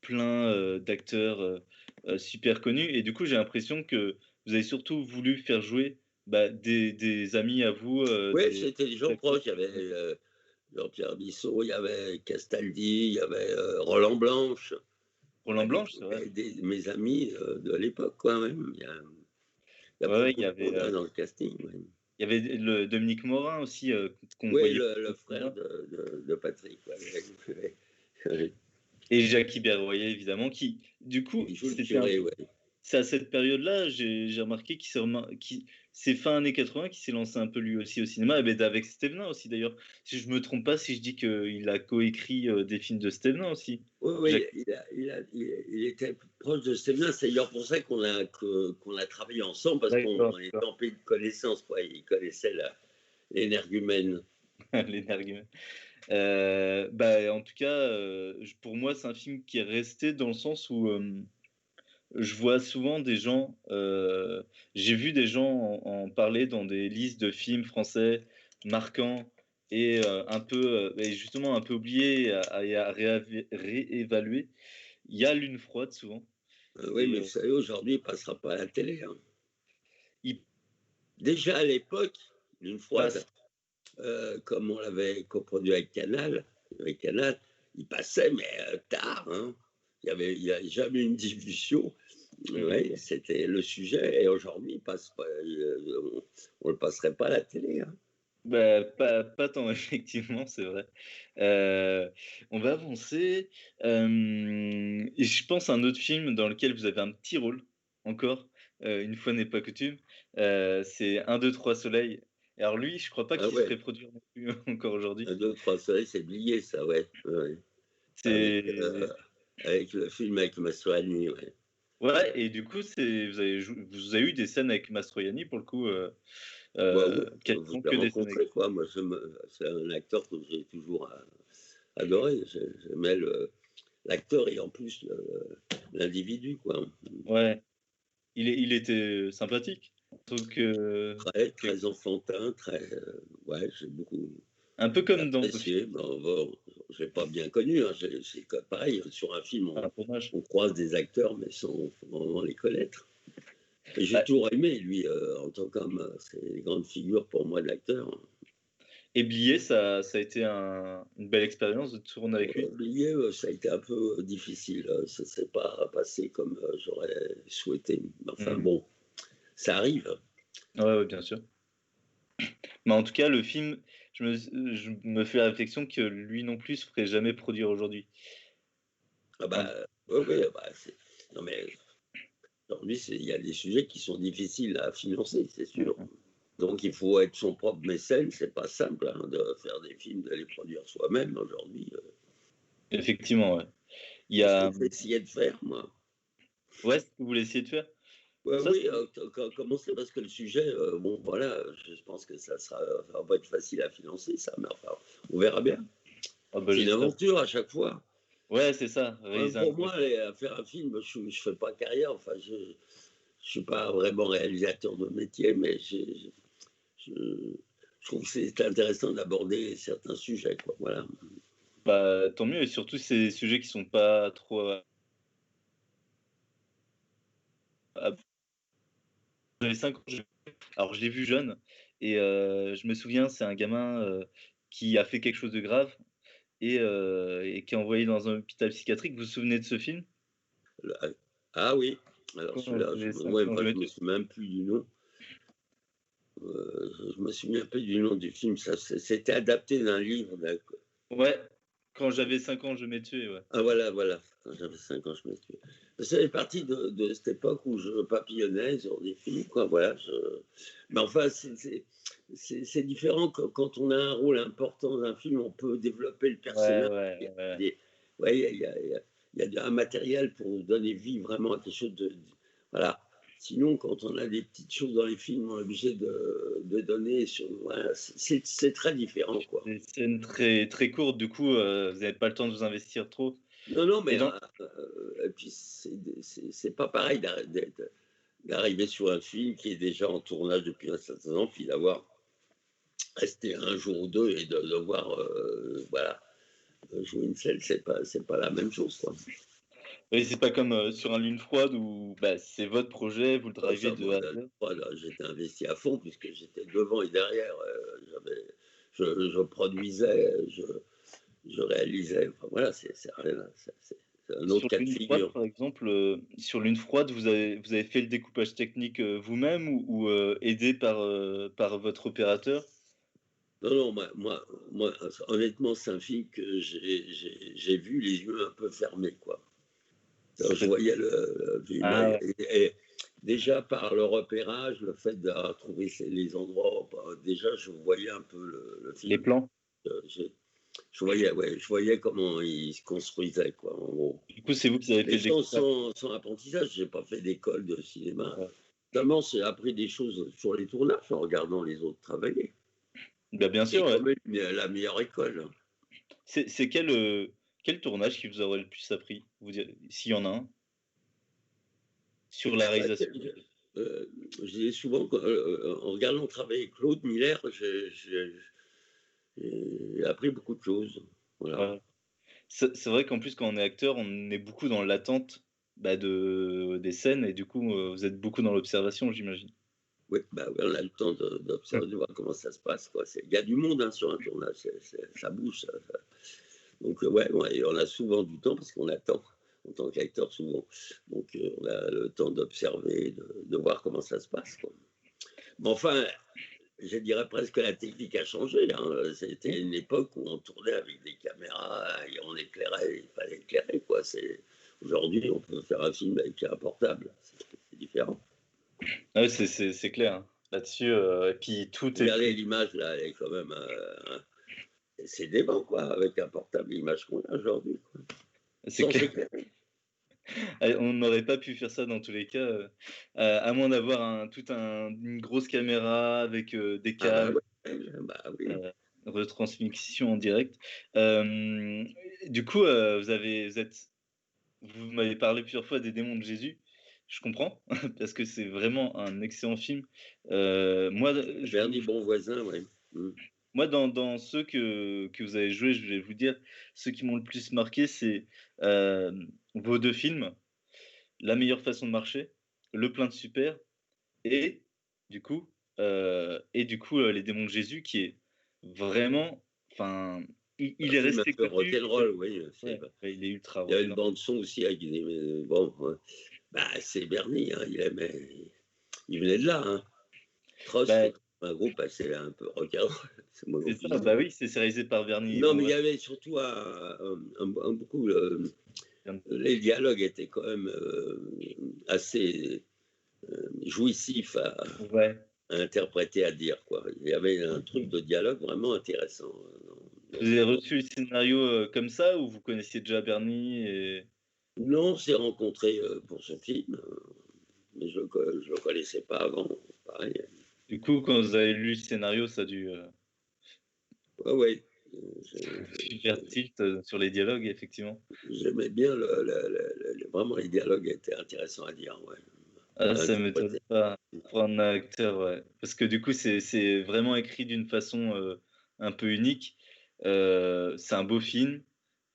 plein, d'acteurs, super connus et du coup, j'ai l'impression que vous avez surtout voulu faire jouer, bah, des amis à vous, Ouais, des c'était des gens acteurs. proches. Il y avait Jean-Pierre Bissot, il y avait Castaldi, il y avait Roland Blanche, Roland bah, Blanche, c'est vrai. mes amis de l'époque, quoi, même. Il y a Ouais, ouais, beaucoup de monde hein, dans le casting. Ouais. il y avait le Dominique Morin aussi, qu'on Oui, voyait le au frère cinéma de Patrick. Ouais, ouais, ouais. et Jackie Berroyer évidemment qui du coup, Il joue le curé, ouais. c'est à cette période-là, j'ai remarqué qu'il c'est fin années 80 qu'il s'est lancé un peu lui aussi au cinéma, et beh, avec Stevenin aussi d'ailleurs. Si je me trompe pas, si je dis qu'il a coécrit, des films de Stevenin aussi. Oui, Jack oui, il était proche de Stéphane. C'est d'ailleurs pour ça qu'on a travaillé ensemble, parce d'accord, qu'on était d'accord. en pays de connaissance. Quoi. Il connaissait l'énergumène. L'énergumène. Bah, en tout cas, j pour moi, c'est un film qui est resté dans le sens où, je vois souvent des gens, j'ai vu des gens en parler dans des listes de films français marquants et un peu, et justement un peu oubliés et à réévaluer. Il y a Lune froide souvent Oui, et mais vous savez, aujourd'hui, il ne passera pas à la télé. Hein. il Déjà à l'époque, d'une fois, passe comme on l'avait coproduit avec Canal, il passait, mais tard. Hein. Il y a jamais une diffusion. mmh Ouais, c'était le sujet. Et aujourd'hui, il passe pas, on ne le passerait pas à la télé. Hein. Bah, pas tant effectivement, c'est vrai. On va avancer, et je pense à un autre film dans lequel vous avez un petit rôle encore, une fois n'est pas coutume, c'est Un, deux, trois soleil. Et alors lui, je crois pas Ah qu'il se ouais, ferait produire non plus encore aujourd'hui. un, deux, trois soleils, c'est oublié, ça, ouais. Ouais. Avec, C'est avec le film avec Mastroianni, ouais. ouais et du coup, vous avez eu des scènes avec Mastroianni pour le coup, Bah oui, vous quasiment l'avez que des scènes avec rencontré, quoi. Moi, c'est un acteur que j'ai toujours adoré. J'aimais l'acteur et en plus l'individu, quoi. ouais, il était sympathique. Je trouve Très, que très enfantin, très. Ouais, j'ai beaucoup un peu comme dans ce film, apprécié. Bon, je l'ai pas bien connu. Hein. C'est pareil, sur un film, un hommage. on croise des acteurs, mais sans vraiment les connaître. Et j'ai Bah, toujours aimé, lui, en tant qu'homme. C'est une grande figure pour moi de l'acteur. et Blier, ça a été une belle expérience de tourner avec lui? Oublier, ça a été un peu difficile. Ça ne s'est pas passé comme j'aurais souhaité. Enfin Mmh. bon, ça arrive. Ouais, ouais, bien sûr. Mais en tout cas, le film, je me fais la réflexion que lui non plus se ferait jamais produire aujourd'hui. Ah Hein. bah, oui, oui, bah, non mais aujourd'hui, il y a des sujets qui sont difficiles à financer, c'est Mmh sûr. mh. Donc il faut être son propre mécène, c'est pas simple hein, de faire des films, de les produire soi-même aujourd'hui. Effectivement, ouais. Il y C'est ce que a, j'ai essayé de faire, moi. ouais, ce que vous voulez essayer de faire? Ouais, Ça, oui, c'est commencer parce que le sujet, bon voilà, je pense que ça va pas être facile à financer, ça, mais enfin, on verra bien. ah bah, C'est une j'espère. aventure à chaque fois. Ouais, c'est ça, réaliser un Pour gros moi, faire un film, je ne fais pas carrière. Enfin, je ne suis pas vraiment réalisateur de métier, mais je, je trouve que c'est intéressant d'aborder certains sujets. Quoi, voilà. bah, tant mieux et surtout ces sujets qui sont pas trop, ab j'avais 5 ans, alors je l'ai vu jeune et je me souviens, c'est un gamin, qui a fait quelque chose de grave et qui est envoyé dans un hôpital psychiatrique. Vous vous souvenez de ce film? Ah ah oui, alors Quand celui-là, j'avais 5 ouais, ans, enfin, je je me m'étais. souviens même plus du nom. Je me souviens plus du nom du film. Ça, c'était adapté d'un livre. Ouais, quand j'avais 5 ans, je m'ai tué, ouais. Ah voilà, voilà. Quand j'avais 5 ans, je me suis. Ça fait partie de cette époque où je papillonnais sur des films, quoi. Voilà. Mais enfin, c'est différent quand on a un rôle important dans un film, on peut développer le Ouais, personnage. ouais, Il y a ouais. ouais, il y a un matériel pour donner vie vraiment à quelque chose voilà. Sinon, quand on a des petites choses dans les films, on est obligé de donner. Voilà, c'est très différent, quoi. Des scènes très, très courtes, du coup, vous n'avez pas le temps de vous investir trop. Non, non, Et mais dans et puis c'est pas pareil d'arriver sur un film qui est déjà en tournage depuis un certain temps, puis d'avoir resté un jour ou deux et de devoir voilà, jouer une scène, c'est pas la même chose, quoi. oui, c'est pas comme, sur un Lune froide où, bah, c'est votre projet, vous le Oh, drivez ça, de moi, A à Z. voilà, j'étais investi à fond puisque j'étais devant et derrière. Je produisais, je réalisais. Enfin, voilà, c'est rien, c'est un autre Sur cas de Lune froide, figure. par exemple, sur Lune froide, vous avez fait le découpage technique, vous-même ou aidé par votre opérateur? Non, non, moi, honnêtement, c'est un film que j'ai vu les yeux un peu fermés, quoi. Alors, je C'est voyais le film. ah ouais, Et déjà, par le repérage, le fait de trouver les endroits, bah, déjà, je voyais un peu le les film. plans. Je voyais, ouais, je voyais comment il se construisait, quoi, en gros. Du coup, c'est vous qui avez fait Mais le découpage? sans apprentissage, j'ai pas fait d'école de cinéma. Ouais. Seulement, j'ai appris des choses sur les tournages en regardant les autres travailler. Bah, bien C'est sûr, quand ouais. même la meilleure école. C'est quel tournage qui vous aurait le plus appris? Vous direz s'il y en a un? Sur la Ouais, réalisation? je disais souvent en regardant travailler Claude Miller, j'ai appris beaucoup de choses. Voilà. Ouais. C'est vrai qu'en plus, quand on est acteur, on est beaucoup dans l'attente, bah, des scènes et du coup, vous êtes beaucoup dans l'observation, j'imagine? Oui, bah, ouais, on a le temps Mmh. d'observer, de voir comment ça se passe, quoi. Il y a du monde, hein, sur un tournage, ça bouge. Donc, ouais, ouais, et on a souvent du temps parce qu'on attend en tant qu'acteur souvent. Donc, on a le temps d'observer, de voir comment ça se passe, quoi. Mais enfin, je dirais presque que la technique a changé, hein. C'était une époque où on tournait avec des caméras et on éclairait, il fallait éclairer, quoi. Aujourd'hui, on peut faire un film avec un portable. C'est différent. Ah oui, c'est clair, hein. Là-dessus, et puis tout est Regardez l'image, là, elle est quand même. C'est dément, quoi, avec un portable, l'image qu'on a aujourd'hui, quoi. c'est Sans clair. éclairer. Ah, on n'aurait pas pu faire ça dans tous les cas, à moins d'avoir une grosse caméra avec, des Ah bah câbles, ouais, bah oui. heu, retransmission en direct. Hem, du coup, vous m'avez parlé plusieurs fois des Démons de Jésus. Je comprends, parce que c'est vraiment un excellent film. Moi, je vous Bernie Bonvoisin, ouais. Mmh. Moi, dans ceux que vous avez joués, je vais vous dire, ceux qui m'ont le plus marqué, c'est, vos 2 films, La meilleure façon de marcher, Le plein de super et du coup, Les démons de Jésus qui est vraiment enfin, Un il est film un resté peu connu, rock'n'roll, oui, ouais, ouais, il est ultra il y a une rock'n'roll. bande son aussi avec des bon, ouais. Bah, c'est Bernie, hein, il venait de là, hein. Trust, Bah, c'est un groupe assez un peu rock'n'roll, c'est le moins qu'on c'est puisse ça, dire. bah oui, c'est réalisé par Bernie Non, mais il y Bonvoisin. avait surtout beaucoup, les dialogues étaient quand même, assez, jouissifs Ouais. à interpréter, à dire, quoi. Il y avait un truc de dialogue vraiment intéressant, dans Vous avez cette reçu le scénario, comme ça ou vous connaissiez déjà Bernie et non, on s'est rencontrés, pour ce film, mais je le connaissais pas avant, pareil. du coup, quand vous avez lu le scénario, ça a dû, Ouais, ouais, je faire tilt, sur les dialogues, effectivement. j'aimais bien vraiment les dialogues étaient intéressants à dire, ouais, Ah, à ça m'étonne interpréter. pas pour un acteur, ouais. Parce que du coup, c'est vraiment écrit d'une façon, un peu unique. C'est un beau film.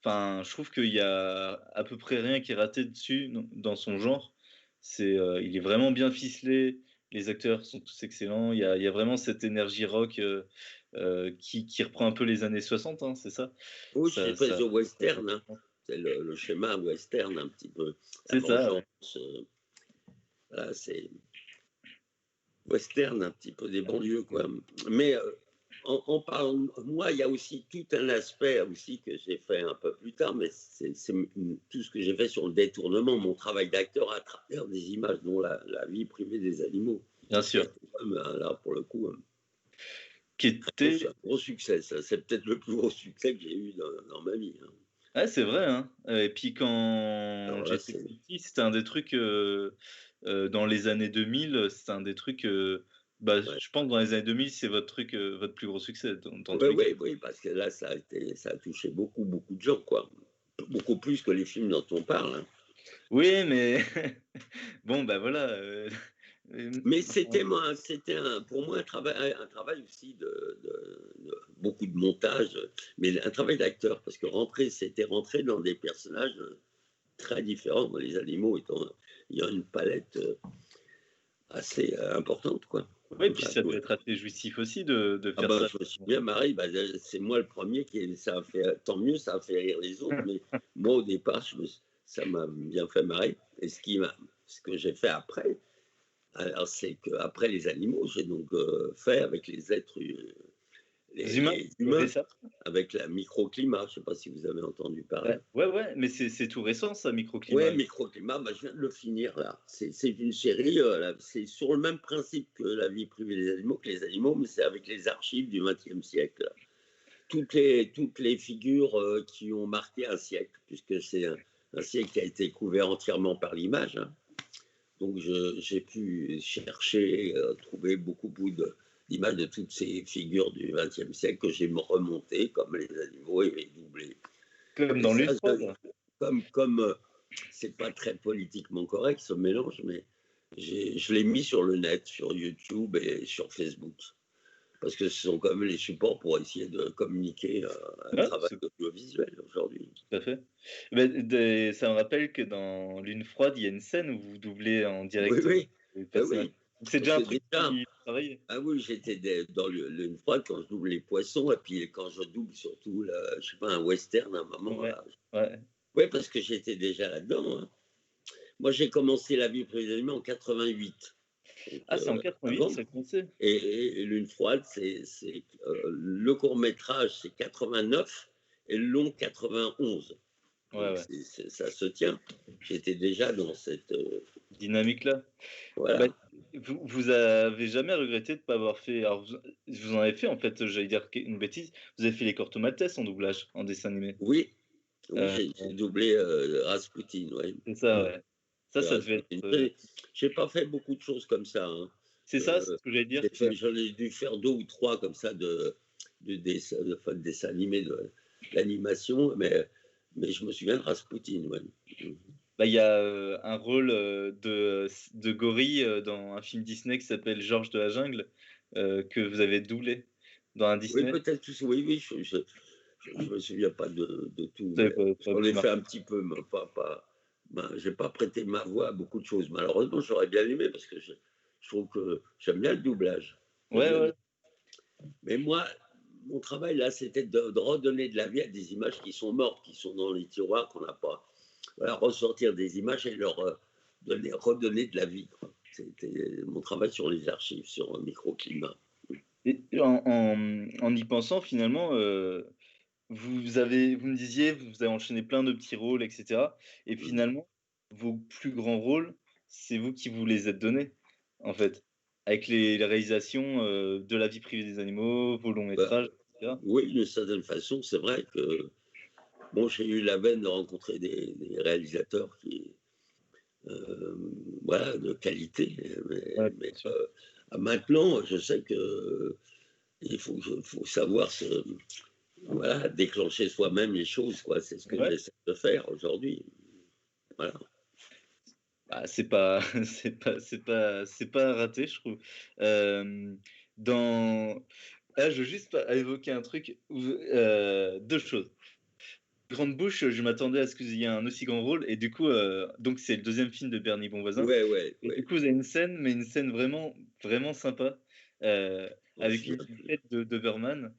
Enfin, je trouve qu'il y a à peu près rien qui est raté dessus dans son genre. Il est vraiment bien ficelé. Les acteurs sont tous excellents. Il y a vraiment cette énergie rock, qui reprend un peu les années 60, hein, c'est ça? Oui, c'est Ça une espèce ça de western, hein. C'est le schéma western un petit peu. La C'est ça, ouais. vengeance, voilà, c'est western un petit peu des banlieues, quoi. Mais en parlant de moi, il y a aussi tout un aspect aussi que j'ai fait un peu plus tard, mais c'est tout ce que j'ai fait sur le détournement, mon travail d'acteur à travers des images, dont la vie privée des animaux. Bien Qui sûr. était comme, là, pour le coup, Qui c'est était... un gros succès. Ça. C'est peut-être le plus gros succès que j'ai eu dans ma vie. Hein. Ouais, c'est vrai, hein. Et puis quand Alors là, j'étais c'est... petit, c'était un des trucs, dans les années 2000, c'était un des trucs, bah, Ouais. je pense dans les années 2000, c'est votre truc, votre plus gros succès dans tous Ouais, les cas. oui, parce que là, ça a touché beaucoup, beaucoup de gens, quoi. Beaucoup plus que les films dont on parle. Hein. Oui, mais bon, bah, voilà, Mais c'était pour moi un travail aussi de beaucoup de montage, mais un travail d'acteur, parce que c'était rentrer dans des personnages très différents. Les animaux étant, il y a une palette assez importante, quoi. oui, puis À ça jouer. devait être assez jouissif aussi de Ah faire bah, ça. je me suis bien marré. Bah, c'est moi le premier ça a fait, tant mieux, ça a fait rire les autres. Mais moi, au départ, ça m'a bien fait marrer. Et ce que j'ai fait après, alors, c'est qu'après les animaux, j'ai donc fait avec les êtres, Les humains, les fait humains, ça? avec la microclimat. Je ne sais pas si vous avez entendu parler. Ouais, ouais, mais c'est tout récent ça, Ouais, Microclimat. microclimat, bah, je viens de le finir là. C'est une série, là, c'est sur le même principe que la vie privée des animaux, mais c'est avec les archives du XXe siècle. Là. Toutes les figures qui ont marqué un siècle, puisque c'est un siècle qui a été couvert entièrement par l'image. Hein. Donc j'ai pu chercher, trouver beaucoup d'images de toutes ces figures du XXe siècle que j'ai remontées, comme les animaux et les doublés. Comme Et dans ça, l'Ultra. comme c'est pas très politiquement correct ce mélange, mais je l'ai mis sur le net, sur YouTube et sur Facebook. Parce que ce sont quand même les supports pour essayer de communiquer un Ouais, travail audiovisuel aujourd'hui. tout à fait. Ça me rappelle que dans Lune froide, il y a une scène où vous doublez en Oui, direct oui, les personnages. oui. Donc c'est Parce déjà un que truc déjà, qui travaille. ah oui, j'étais dans une fois quand je double les poissons, et puis quand je double surtout, je sais pas, un western à un moment. Ouais, Là. ouais. Oui, parce que j'étais déjà là-dedans. Hein. Moi, j'ai commencé La vie privée des animaux en 88. Donc, Ah, c'est en 88 avant. ça a commencé? Et Lune froide, le court métrage, c'est 89 et le long 91. Ouais, Donc ouais. ça se tient. J'étais déjà dans cette Dynamique-là. Bah, voilà. vous avez jamais regretté de pas avoir fait alors vous en avez fait en fait, j'allais dire une bêtise, vous avez fait les Corto Maltese en doublage, en dessin animé? Oui, oui, Heu, j'ai doublé Rasputin, ouais. c'est ça, ouais. Ça devait Rasputin. être, J'ai pas fait beaucoup de choses comme ça. Hein. c'est ça, c'est ce que j'allais dire. J'en ai dû faire 2 ou 3 comme ça de dessin animé, de l'animation, mais je me souviens de Rasputin, ouais. Bah, il y a, un rôle, de gorille, dans un film Disney qui s'appelle Georges de la jungle, que vous avez doublé dans un Oui, Disney. peut-être, oui, je me souviens pas de tout, Vous avez mais pas j'en pu ai fait marquer. un petit peu, mais j'ai pas prêté ma voix à beaucoup de choses. Malheureusement, j'aurais bien aimé parce que je trouve que j'aime bien le doublage. J'aime Ouais, bien. ouais. Mais moi, mon travail là, c'était de redonner de la vie à des images qui sont mortes, qui sont dans les tiroirs, qu'on n'a pas. Voilà, ressortir des images et leur redonner de la vie. Quoi. C'était mon travail sur les archives, sur un microclimat. Et en y pensant finalement, vous me disiez, vous avez enchaîné plein de petits rôles et cetera et Mm. finalement, vos plus grands rôles, c'est vous qui vous les êtes donnés, en fait? Avec les réalisations, de La vie privée des animaux, vos longs Bah, métrages et cetera? oui, d'une certaine façon, c'est vrai que bon, j'ai eu la veine de rencontrer des réalisateurs qui, euh, voilà, de qualité, Ouais, mais bien sûr. maintenant, je sais que faut savoir voilà, déclencher soi-même les choses, quoi. C'est ce que Ouais. j'essaie de faire aujourd'hui. Voilà. Bah, c'est pas c'est pas raté, je trouve. Dans je veux juste évoquer un truc où, 2 choses. Grande Bouche, je m'attendais à ce qu'il y ait un aussi grand rôle et du coup, donc c'est le deuxième film de Bernie Bonvoisin Ouais, ouais, et du ouais. coup, vous avez une scène, mais une scène vraiment, vraiment sympa, On se avec une souvient plus. tête de Doberman.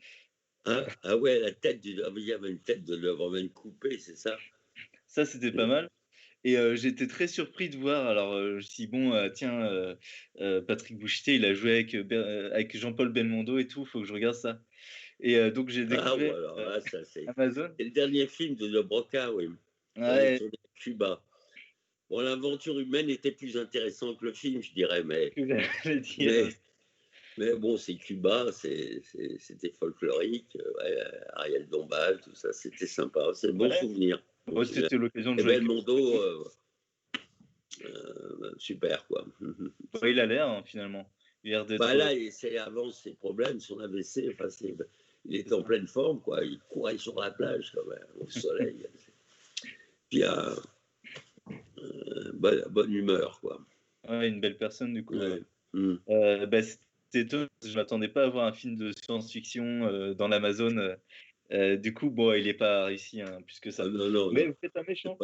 Hein? Ah ouais, la tête il y avait une tête de Doberman coupée, c'est ça? Ça, c'était pas mal. Et j'étais très surpris de voir. Alors, je me suis dit, bon, tiens, Patrick Boucheté, il a joué avec Jean-Paul Belmondo et tout, faut que je regarde ça. Et donc, j'ai Ah, ou découvert alors là, ça, Amazon. c'est le dernier film de Broca, oui. Ouais, Ouais, sur Cuba. Bon, l'aventure humaine était plus intéressante que le film, je dirais, que j'allais dire. mais, mais bon, c'est Cuba, c'était folklorique. Ouais, Ariel Dombal, tout ça, c'était sympa. C'est un bon Ouais. souvenir. Bon Ouais, souvenir. c'était l'occasion de Et jouer avec Belmondo, super, quoi. Ouais, il a l'air, hein, finalement. Il a l'air d'être. Bah là, c'est avant ses problèmes, son AVC, enfin, il était en pleine forme, quoi. Il courait sur la plage, quand même, au soleil. Puis, bonne humeur, quoi. Ouais, une belle personne, du coup. Ouais. Mm. Bah, c'était étonnant, je ne m'attendais pas à voir un film de science-fiction dans l'Amazon. Du coup, bon, il n'est pas réussi, hein, plus que ça. Ah, non, non, Mais non. vous faites un méchant.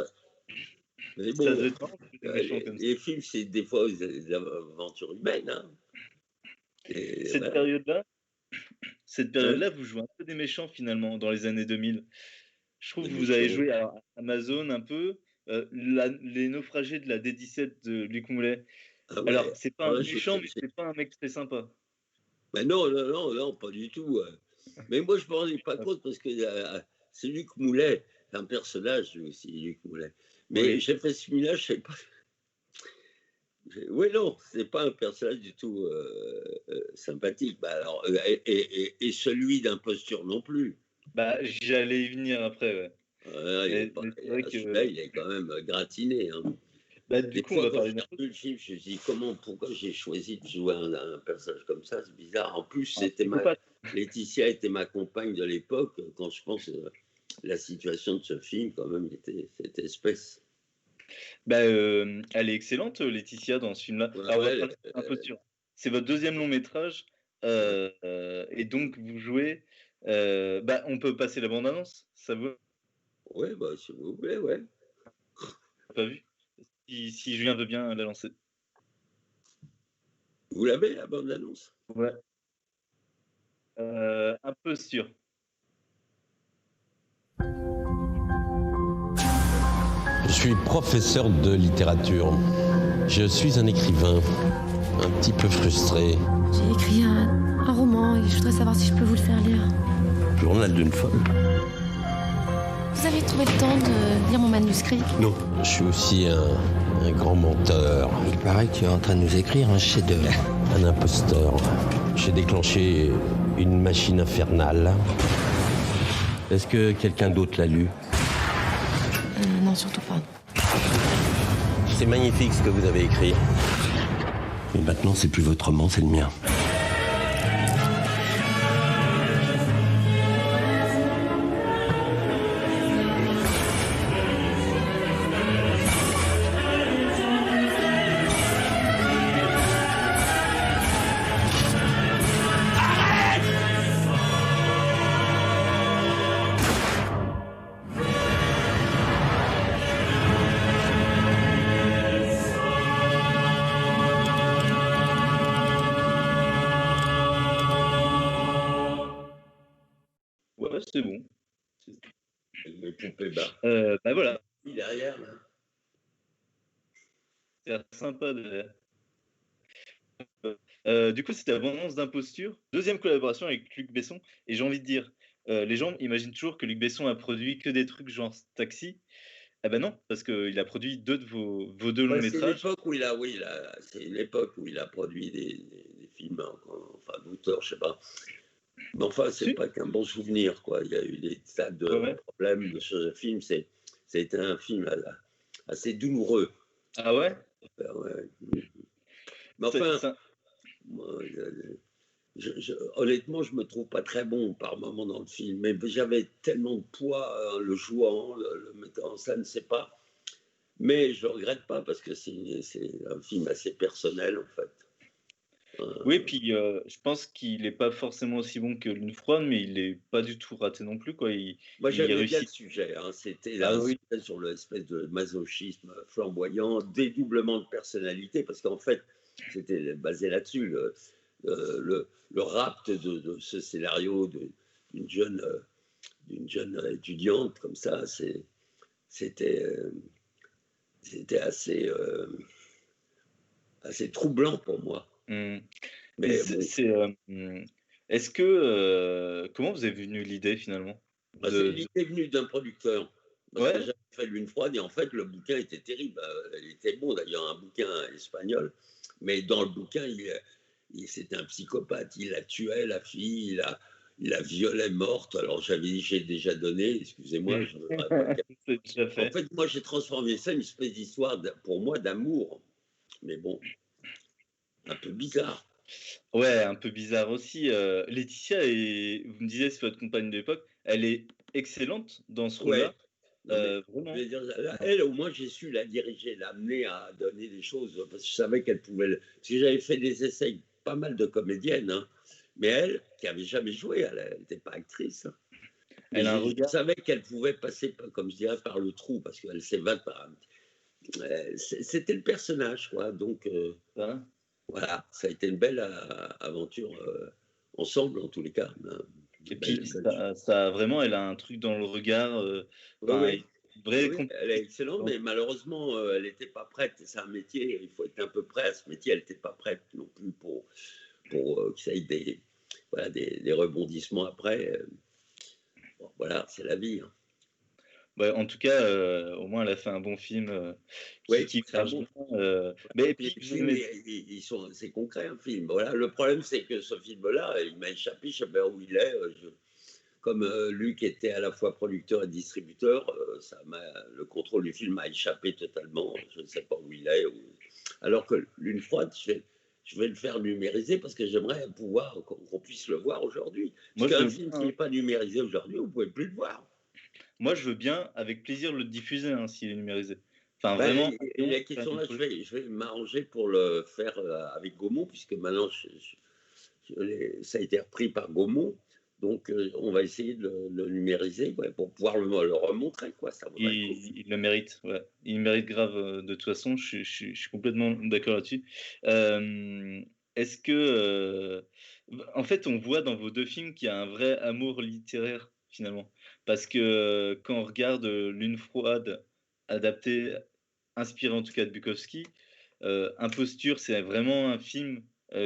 Mais Ça bon, doit être marrant de faire des méchants comme ça. les films, c'est des fois des aventures humaines. Hein. Et Cette voilà. période-là, Hein. vous jouez un peu des méchants finalement dans les années 2000. Je trouve Des que vous avez méchants. joué à Amazon un peu, les naufragés de la D17 de Luc Moulet. Ah Alors, ouais. c'est pas Ah un ouais, méchant, mais c'est pas un mec très sympa. Mais non, non, non, non, pas du tout. Mais moi, je ne me rendais pas compte parce que c'est Luc Moulet, un personnage aussi, Luc Moulet. Mais Oui. j'ai fait ce film-là, je ne sais pas. Oui, non, c'est pas un personnage du tout sympathique. Bah, alors, et celui d'imposture non plus. Bah, j'allais y venir après, ouais. Mais c'est vrai Celui-là, que, il est quand même gratiné. Hein. bah, du Des coup, on fois, va quand parler j'ai revu le film, je me dis pourquoi j'ai choisi de jouer un personnage comme ça, c'est bizarre. En plus, d'un psychopathe. Laetitia était ma compagne de l'époque. Quand je pense la situation de ce film, quand même, c'était espèce. Bah, elle est excellente, Laetitia, dans ce film-là. Ouais, Alors, on va ouais, parler d'Imposture. C'est votre deuxième long métrage, et donc vous jouez. Bah, on peut passer la bande-annonce, ça vous ouais, bah, si vous voulez, ouais. pas vu? Si Julien veut bien la lancer. Vous l'avez, la bande-annonce? Ouais. Imposture. Je suis professeur de littérature. Je suis un écrivain, un petit peu frustré. J'ai écrit un roman et je voudrais savoir si je peux vous le faire lire. Journal d'une folle. Vous avez trouvé le temps de lire mon manuscrit? Non. Je suis aussi un grand menteur, Il paraît que tu es en train de nous écrire un chef-d'œuvre. un imposteur. J'ai déclenché une machine infernale. Est-ce que quelqu'un d'autre l'a lu? Non, surtout pas. C'est magnifique ce que vous avez écrit. Mais maintenant, c'est plus votre roman, c'est le mien. Ouais, c'est bon. Avec mes poupées bas. Bah voilà, Derrière, là. c'est sympa de. Du coup, c'était Abondance d'imposture. Deuxième collaboration avec Luc Besson. Et j'ai envie de dire, les gens imaginent toujours que Luc Besson a produit que des trucs genre Taxi. Ah ben non, parce qu'il a produit deux de vos deux longs Ouais, c'est métrages. l'époque où c'est l'époque où il a produit des films, enfin d'auteurs, je sais pas. Mais enfin, c'est Si. pas qu'un bon souvenir, quoi. Il y a eu des tas de Ouais. problèmes de ce film. C'était un film assez douloureux. Ah ouais? Ouais. Mais enfin, Ça- moi, honnêtement, je me trouve pas très bon par moment dans le film. Mais j'avais tellement de poids, le jouant, le metteur en scène, c'est pas. Mais je regrette pas parce que c'est un film assez personnel, en fait. Oui, puis je pense qu'il n'est pas forcément aussi bon que Lune froide, mais il n'est pas du tout raté non plus, quoi. Moi, Il j'aimais bien le réussit. sujet. Hein. C'était Ah un oui. sujet sur l'espèce de masochisme flamboyant, dédoublement de personnalité, parce qu'en fait, c'était basé là-dessus, le rapt de ce scénario d'une jeune étudiante comme ça. c'était assez troublant pour moi. Mmh. Mais Est-ce que comment vous avez venu l'idée finalement l'idée est venue d'un producteur. Parce que Ouais. j'avais fait Lune froide et en fait le bouquin était terrible. Il était bon d'ailleurs, un bouquin espagnol, mais dans le bouquin c'était un psychopathe. Il a tué la fille, il la violée morte. Alors j'avais dit j'ai déjà donné, excusez-moi, je ne voudrais pas. C'est déjà En fait. fait, moi j'ai transformé ça en une espèce d'histoire pour moi d'amour. Mais bon, un peu bizarre. Ouais, un peu bizarre aussi. Laetitia est, vous me disiez, c'est votre compagne de l'époque, elle est excellente dans ce Ouais. rôle-là. Non, mais je Vraiment. veux dire, elle, au moins, j'ai su la diriger, l'amener à donner des choses, parce que je savais qu'elle pouvait. Parce que j'avais fait des essais avec pas mal de comédiennes, hein. Mais elle, qui avait jamais joué, elle n'était pas actrice, hein. Mais Elle a un je regard. savais qu'elle pouvait passer, comme je dirais, par le trou, parce qu'elle s'évade par. C'était le personnage, quoi. Donc, Hein. voilà, ça a été une belle aventure ensemble, en tous les cas. Et puis, vraiment, elle a un truc dans le regard. Oui, Enfin, oui. vrai Oui, elle est excellente, mais malheureusement, elle n'était pas prête. C'est un métier, il faut être un peu prêt à ce métier. Elle n'était pas prête non plus pour que ça ait des rebondissements après. Bon, voilà, c'est la vie, hein. Ouais, en tout cas, au moins, elle a fait un bon film Oui, qui c'est un marche bon. bien. Mais et puis, Les vous films, aimez- c'est concret, un film. Voilà. Le problème, c'est que ce film-là, il m'a échappé, je ne sais pas où il est. Comme Luc était à la fois producteur et distributeur, le contrôle du film m'a échappé totalement. Je ne sais pas où il est. Alors que Lune froide, je vais le faire numériser parce que j'aimerais pouvoir qu'on puisse le voir aujourd'hui. Moi, Parce je qu'un veux film bien, qui hein. n'est pas numérisé aujourd'hui, vous ne pouvez plus le voir. Moi, je veux bien, avec plaisir, le diffuser hein, s'il est numérisé. Enfin, Ben, vraiment. et la question là, je vais m'arranger pour le faire avec Gaumont, puisque maintenant ça a été repris par Gaumont. Donc, on va essayer de le numériser, ouais, pour pouvoir le remontrer, quoi. Ça vaudrait le coup. Il le mérite, ouais. Il mérite grave de toute façon, je suis complètement d'accord là-dessus. Est-ce que, en fait, on voit dans vos deux films qu'il y a un vrai amour littéraire finalement, parce que quand on regarde Lune froide, adapté, inspiré en tout cas de Bukowski, Imposture, c'est vraiment un film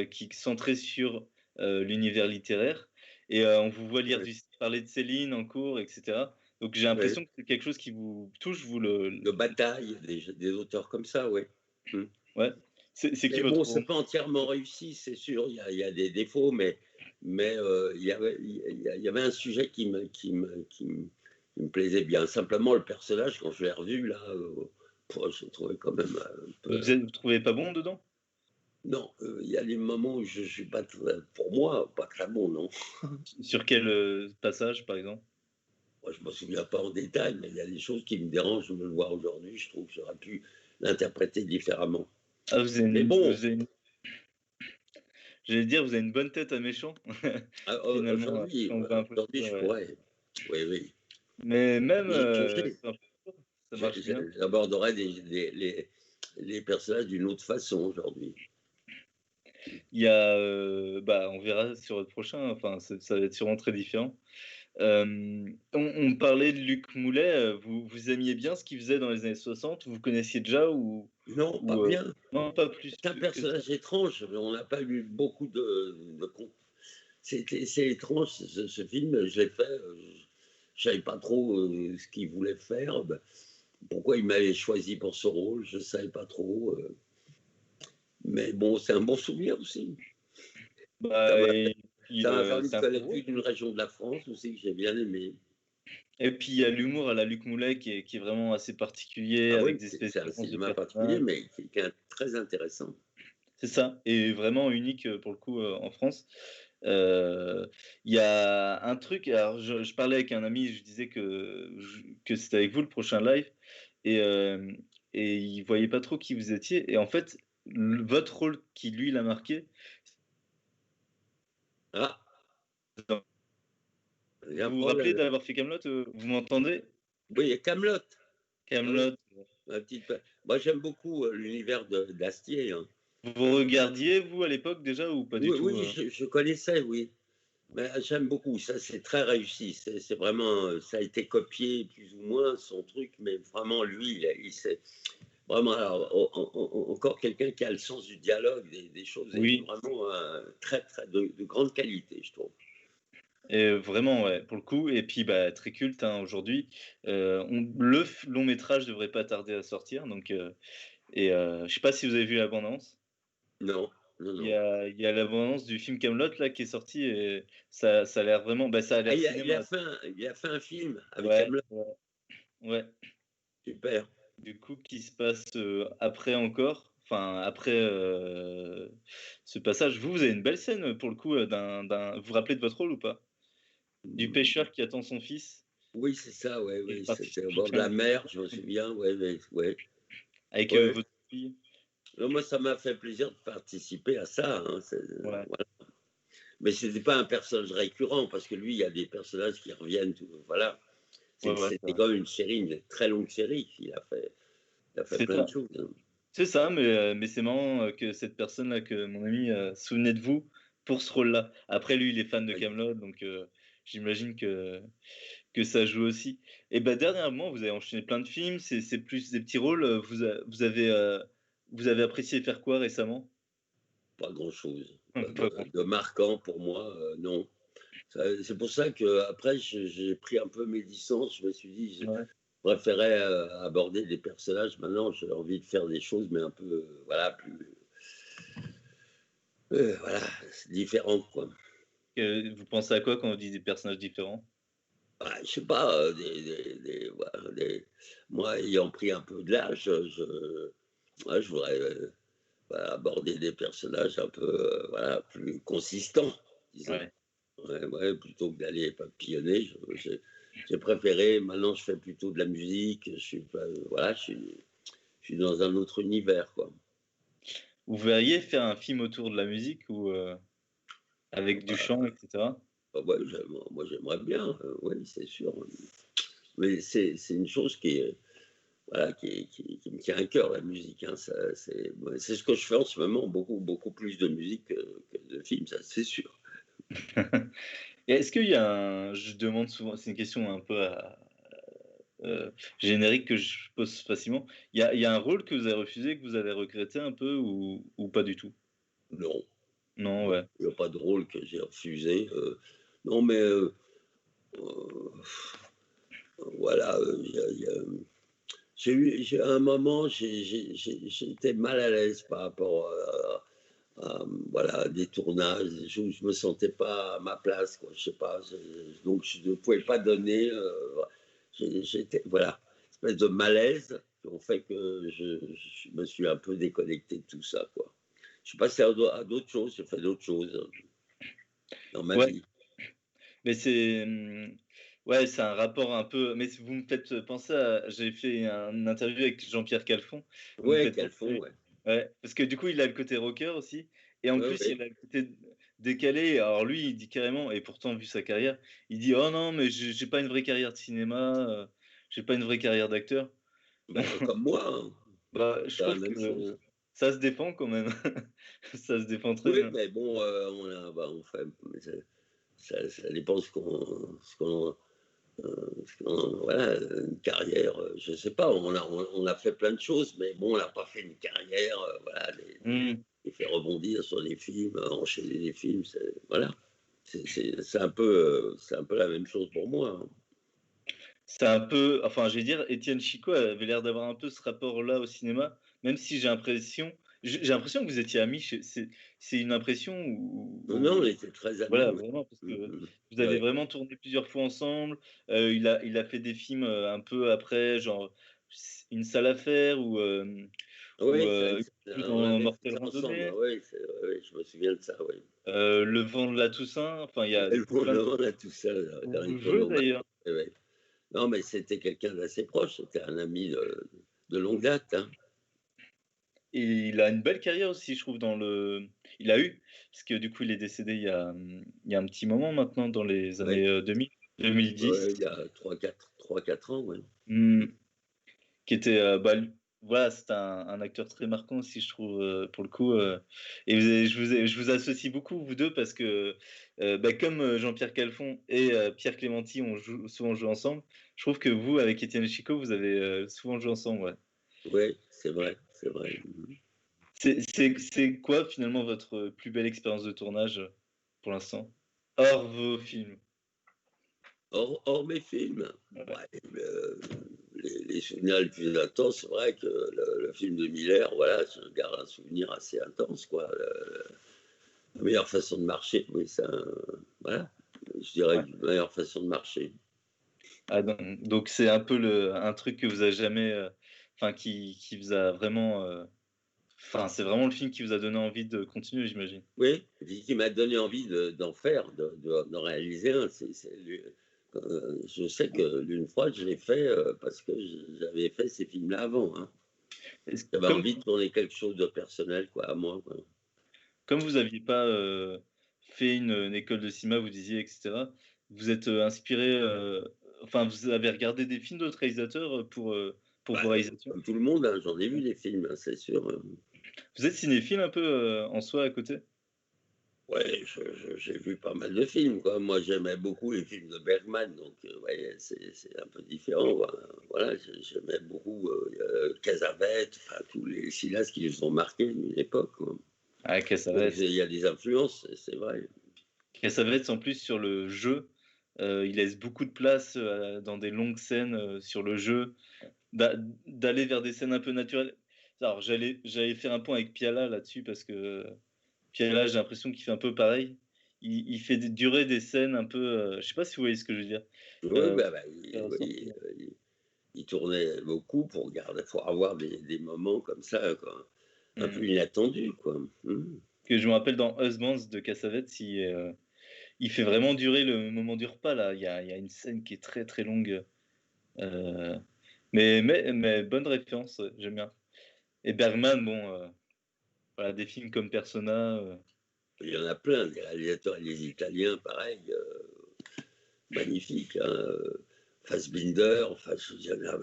qui est centré sur l'univers littéraire, et on vous voit lire Ouais. parler de Céline en cours, etc. Donc j'ai Ouais. l'impression que c'est quelque chose qui vous touche, vous De bataille, des auteurs comme ça, oui. Ouais. C'est qui Mais votre bon, c'est pas entièrement réussi, c'est sûr. Il y a des défauts, mais il y avait un sujet qui me plaisait bien. Simplement, le personnage, quand je l'ai revu, là, je trouvais quand même un peu. Vous trouvez pas bon dedans? Non, il y a des moments où je suis pas pour moi, pas très bon, non. Sur quel passage, par exemple? Moi, je me souviens pas en détail, mais il y a des choses qui me dérangent de le voir aujourd'hui. Je trouve que j'aurais pu l'interpréter différemment. Ah, Mais bon. J'allais dire, vous avez une bonne tête à méchant. Finalement, Aujourd'hui, je pourrais. Oui, oui. Mais même, ça marche bien. J'aborderais les personnages d'une autre façon aujourd'hui. Il y a, on verra sur le prochain. Enfin, ça va être sûrement très différent. On parlait de Luc Moulet. Vous aimiez bien ce qu'il faisait dans les années 60? Vous connaissiez déjà ou non, pas bien. Non, pas plus. C'est un personnage étrange. On n'a pas eu beaucoup de c'est étrange ce film. Je l'ai fait. Je savais pas trop ce qu'il voulait faire. Pourquoi il m'avait choisi pour ce rôle, je savais pas trop. Mais bon, c'est un bon souvenir aussi. Ça m'a permis de connaître plus d'une région de la France aussi que j'ai bien aimé. Et puis il y a l'humour à la Luc Moulet qui est vraiment assez particulier, avec des c'est un cinéma particulier, mais qui est très intéressant. C'est ça, et vraiment unique pour le coup en France. Il y a un truc, alors je parlais avec un ami, je disais que c'était avec vous le prochain live, et il voyait pas trop qui vous étiez, et en fait, votre rôle qui lui l'a marqué. Ah. Vous vous rappelez d'avoir fait Kaamelott? Vous m'entendez? Oui, Kaamelott. Kaamelott. Moi, j'aime beaucoup l'univers d'Astier. Hein. Vous regardiez, vous, à l'époque, déjà, ou pas du tout? Oui, je connaissais, oui. Mais j'aime beaucoup, ça c'est très réussi. C'est vraiment, ça a été copié plus ou moins son truc, mais vraiment lui, il s'est vraiment alors, encore quelqu'un qui a le sens du dialogue, des choses et Oui, vraiment très très de grande qualité, je trouve. et vraiment, ouais, pour le coup et puis, bah, très culte, hein, aujourd'hui. On le long métrage devrait pas tarder à sortir donc je sais pas si vous avez vu la bande annonce? Non, non, Il non. y a il y a la bande annonce du film Kaamelott là qui est sorti et ça a l'air vraiment bah, ça a Ah, l'air cinéma. il a fait un film avec Ouais, Kaamelott, ouais, ouais. super. Du coup, qui se passe, après encore, enfin après, ce passage. Vous avez une belle scène, pour le coup, vous vous rappelez de votre rôle ou pas? Du Mmh, pêcheur qui attend son fils oui, c'est ça, ouais, et oui, participe c'était au au bord de la film mer, je me souviens, ouais, ouais, ouais. avec, Ouais. votre fille. Non, moi, ça m'a fait plaisir de participer à ça, hein, Ouais, voilà. Mais c'était pas un personnage récurrent parce que lui, il y a des personnages qui reviennent, voilà. ouais, ouais, c'est C'était vrai. quand même une très longue série. Il a fait C'est plein de ça. choses, hein. C'est ça, mais c'est marrant, que cette personne-là, que mon ami, se souvenait de vous pour ce rôle-là. Après lui, il est fan de Ouais. Kaamelott donc j'imagine que ça joue aussi. Et bah, dernièrement, vous avez enchaîné plein de films, c'est plus des petits rôles, vous avez apprécié faire quoi récemment? Pas grand-chose, pas Pas grand de marquant pour moi, non. C'est pour ça qu'après, j'ai pris un peu mes distances. Je me suis dit, je ouais. préférais aborder des personnages. Maintenant, j'ai envie de faire des choses, mais un peu, voilà, plus, voilà, différentes, quoi. Vous pensez à quoi quand on dit des personnages différents? Bah, je sais pas, voilà, moi, ayant pris un peu de l'âge, ouais, je voudrais voilà, aborder des personnages un peu voilà, plus consistants, disons. Ouais. Ouais, ouais, plutôt que d'aller papillonner, j'ai préféré. Maintenant, je fais plutôt de la musique. Je suis, voilà, je suis dans un autre univers, quoi. Vous verriez faire un film autour de la musique ou avec du chant et cetera? Ah ouais, moi, j'aimerais bien, oui, c'est sûr. Mais c'est une chose qui est, voilà, qui me tient à cœur, la musique, hein. Ouais, c'est ce que je fais en ce moment, beaucoup, beaucoup plus de musique que de films, ça, c'est sûr. Et est-ce qu'il y a un je demande souvent, c'est une question un peu générique que je pose facilement. Il y a un rôle que vous avez refusé, que vous avez regretté un peu ou pas du tout? Non, Non, non, ouais. il n'y a pas de rôle que j'ai refusé. Non, mais euh, voilà, j'ai un moment, j'étais mal à l'aise par rapport voilà, des tournages, des choses où je me sentais pas à ma place, quoi. Je sais pas, donc je ne pouvais pas donner. J'étais, voilà, une espèce de malaise qui ont fait que je me suis un peu déconnecté de tout ça, quoi. Je suis passé à d'autres choses, j'ai fait d'autres choses dans ma Ouais, vie. mais ouais, c'est un rapport un peu mais vous me faites penser à j'ai fait un interview avec Jean-Pierre Calfon, vous me Ouais, faites qu'elles font, penser ouais. ouais, parce que du coup, il a le côté rocker aussi et en Ouais, plus, ouais. il a le côté décalé. Alors lui, il dit carrément et pourtant vu sa carrière, il dit: «Oh non, mais j'ai pas une vraie carrière de cinéma, j'ai pas une vraie carrière d'acteur». Ben, comme moi, hein. Bah, je C'est la trouve même chose. que ça se défend quand même. Ça se défend très Oui, bien. mais bon, on fait, mais ça dépend voilà, une carrière, je sais pas, on a fait plein de choses, mais bon, on n'a pas fait une carrière, voilà, Mmh. les fait rebondir sur des films, enchaîner des films, voilà. C'est un peu la même chose pour moi, hein. C'est un peu enfin, je vais dire, Étienne Chicot avait l'air d'avoir un peu ce rapport-là au cinéma, même si j'ai l'impression que vous étiez amis, c'est une impression Non, non, on ou était très amis, voilà, oui. vraiment, parce Mmh que mh. vous avez Ouais. vraiment tourné plusieurs fois ensemble, il a fait des films, un peu après, genre Une sale affaire ou Oui, on dans avait fait Mortel ça ensemble, Randonnée, oui, ouais, je me souviens de ça, oui. Le vent de la Toussaint, enfin, il y a Ouais, le Pont plein de on a tout ça, où dans les vous jouez tournements. d'ailleurs. Ouais, ouais. Non, mais c'était quelqu'un d'assez proche, c'était un ami de longue date, hein. Et il a une belle carrière aussi, je trouve, il a eu, parce que du coup, il est décédé il y a un petit moment maintenant, dans les Ouais, années, 2000, 2010. ouais, il y a trois quatre ans, ouais. Mmh, qui était, bah, voilà, c'est un acteur très marquant aussi, je trouve, pour le coup. Et je vous associe beaucoup, vous deux, parce que bah, comme Jean-Pierre Calfon et Pierre Clémenti ont souvent joué ensemble, je trouve que vous, avec Étienne Chico, vous avez souvent joué ensemble. Ouais. Oui, c'est vrai, c'est vrai. C'est quoi finalement votre plus belle expérience de tournage pour l'instant, hors vos films? Hors mes films, Ouais. ouais, les souvenirs les plus intenses, c'est vrai que le film de Miller, voilà, je garde un souvenir assez intense, quoi. La meilleure façon de marcher, oui, ça, voilà, je dirais Ouais. la meilleure façon de marcher. Ah, donc c'est un peu un truc que vous avez jamais, enfin qui vous a vraiment, enfin c'est vraiment le film qui vous a donné envie de continuer, j'imagine. Oui, qui m'a donné envie d'en faire, d'en réaliser un. Je sais que l'une fois, je l'ai fait parce que j'avais fait ces films-là avant. Hein. J'avais Comme envie de tourner quelque chose de personnel, quoi, à moi. Quoi. comme vous aviez pas fait une école de cinéma, vous disiez, etc. Vous êtes inspiré, enfin vous avez regardé des films d'autres réalisateurs pour Bah, vos réalisations. comme tout le monde, hein, j'en ai vu des films, hein, c'est sûr. Vous êtes cinéphile un peu en soi à côté? Ouais, j'ai vu pas mal de films. Quoi. Moi, j'aimais beaucoup les films de Bergman, donc ouais, c'est un peu différent. Quoi. Voilà, j'aimais beaucoup Cassavetes, enfin, tous les cinéastes qui nous ont marqué d'une époque. Quoi. Ah, Donc, Cassavetes. il y a des influences, c'est vrai. Cassavetes en plus sur le jeu, il laisse beaucoup de place dans des longues scènes sur le jeu, d'aller vers des scènes un peu naturelles. Alors j'allais faire un point avec Piala là-dessus parce que Piala, j'ai l'impression qu'il fait un peu pareil. Il fait durer des scènes un peu, je sais pas si vous voyez ce que je veux dire. Oui, Euh, bah, faire oui, ressortir. il tournait beaucoup pour avoir des moments comme ça, quoi, un peu Mm. inattendus. Quoi. Que je me rappelle dans Husbands de Cassavetes, il fait vraiment durer le moment du repas là. Il y a une scène qui est très très longue. euh, mais bonne référence, j'aime bien. Et Bergman, bon, voilà, des films comme Persona. Il y en a plein, des réalisateurs et des Italiens, pareil, magnifiques. Hein, Fassbinder, enfin, je veux dire, là,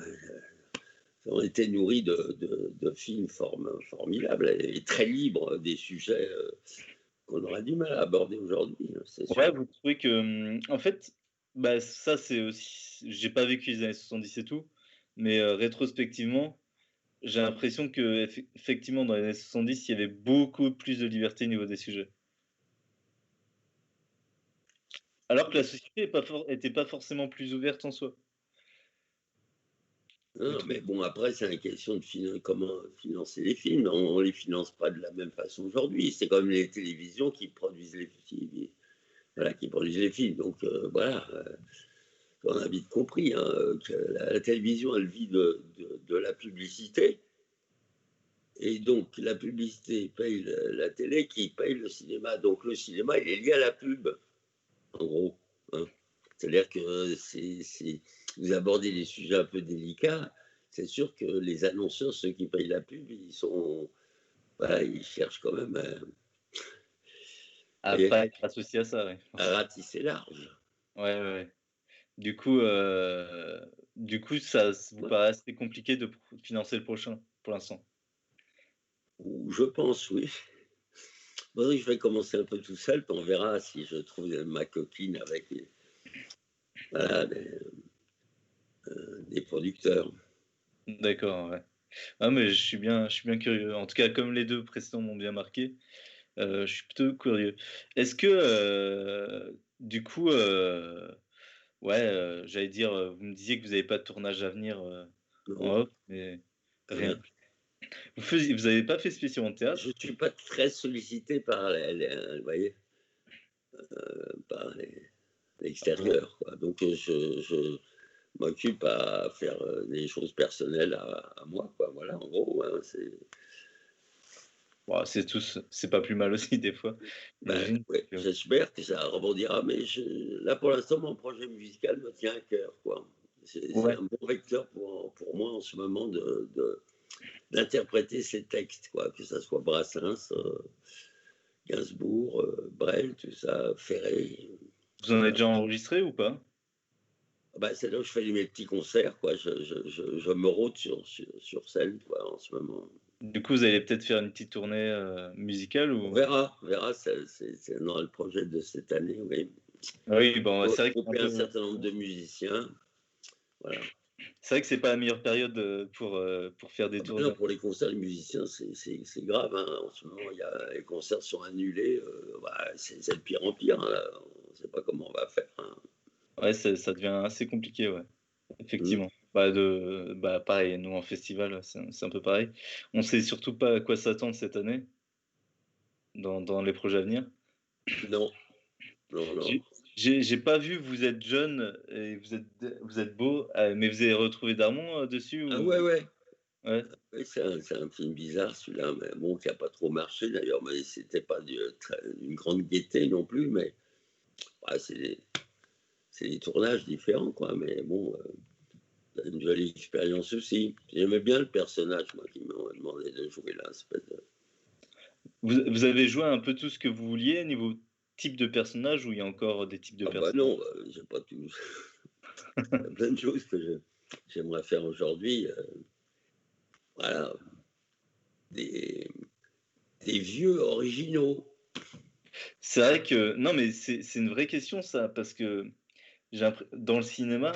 on était nourris de films formidables et très libres des sujets qu'on aurait du mal à aborder aujourd'hui, hein, c'est sûr. Ouais, vous trouvez que, en fait, bah, ça c'est aussi, j'ai pas vécu les années 70 et tout, mais rétrospectivement, j'ai l'impression que effectivement dans les années 70, il y avait beaucoup plus de liberté au niveau des sujets. Alors que la société était pas forcément plus ouverte en soi. Vous Non, mais trouvez? bon, après, c'est une question de comment financer les films. On ne les finance pas de la même façon aujourd'hui. C'est comme les télévisions qui produisent les films. Voilà, qui produisent les films. Donc, voilà. On a vite compris hein, que la télévision, elle vit de la publicité. Et donc, la publicité paye la télé qui paye le cinéma. Donc, le cinéma, il est lié à la pub, en gros. Hein. C'est-à-dire que vous abordez des sujets un peu délicats. C'est sûr que les annonceurs, ceux qui payent la pub, voilà, ils cherchent quand même À pas être associé à ça, ouais. à ratisser large. Ouais, ouais, ouais. Du coup, ça vous Ouais. paraît assez compliqué de financer le prochain pour l'instant. Je pense, oui. Bon, je vais commencer un peu tout seul, puis on verra si je trouve ma coquine avec voilà, des producteurs. D'accord, ouais. Ah, mais je suis bien curieux. En tout cas, comme les deux précédents m'ont bien marqué, je suis plutôt curieux. Est-ce que, du coup, ouais, j'allais dire, vous me disiez que vous n'avez pas de tournage à venir en Non, off, mais rien. rien. Vous avez pas fait spécialement de Je ne théâtre? suis pas très sollicité par, vous voyez, par l'extérieur. Quoi. Donc, je m'occupe à faire des choses personnelles à moi. Quoi. Voilà, en gros, hein, Bon, c'est pas plus mal aussi des fois, ben, j'imagine. ouais, j'espère que ça rebondira, mais là, pour l'instant, mon projet musical me tient à cœur. Quoi. C'est Ouais. un bon vecteur pour moi en ce moment d'interpréter ces textes, quoi, que ce soit Brassens, Gainsbourg, Brel, tout ça, Ferré. Vous en avez déjà enregistré ou pas? Bah, c'est là où je fais mes petits concerts, quoi. Je me rôde sur scène, quoi, en ce moment. Du coup, vous allez peut-être faire une petite tournée musicale On ou... verra, c'est dans le projet de cette année, oui. Ah oui, bon, c'est vrai que Regrouper un certain nombre de musiciens, voilà. c'est vrai que c'est pas la meilleure période pour faire des Ah bah tournées. non, pour les concerts, les musiciens, c'est grave, hein. En ce moment, les concerts sont annulés, bah, c'est de pire en pire, hein, là. On ne sait pas comment on va faire, hein. Ouais, ça devient assez compliqué, ouais, Mm. effectivement. Bah, pareil, nous en festival, c'est un peu pareil. On sait surtout pas à quoi s'attendre cette année dans les projets à venir. Non, non, non. J'ai pas vu, vous êtes jeune et vous êtes beau, mais vous avez retrouvé Darmon dessus Ah ou... ouais, ouais. Ouais. Oui, c'est un film bizarre celui-là, mais bon, qui n'a pas trop marché d'ailleurs, mais c'était pas d'une grande gaieté non plus, mais ouais, c'est des tournages différents, quoi, mais bon, une jolie expérience aussi. J'aimais bien le personnage, moi, qui m'a demandé de jouer là, espèce de... Vous avez joué un peu tout ce que vous vouliez niveau type de personnage ou il y a encore des types de Ah bah personnages? non, j'ai pas tout... Il y a plein de choses que j'aimerais faire aujourd'hui, voilà, des, des vieux originaux. C'est vrai que non, mais c'est une vraie question ça, parce que dans le cinéma,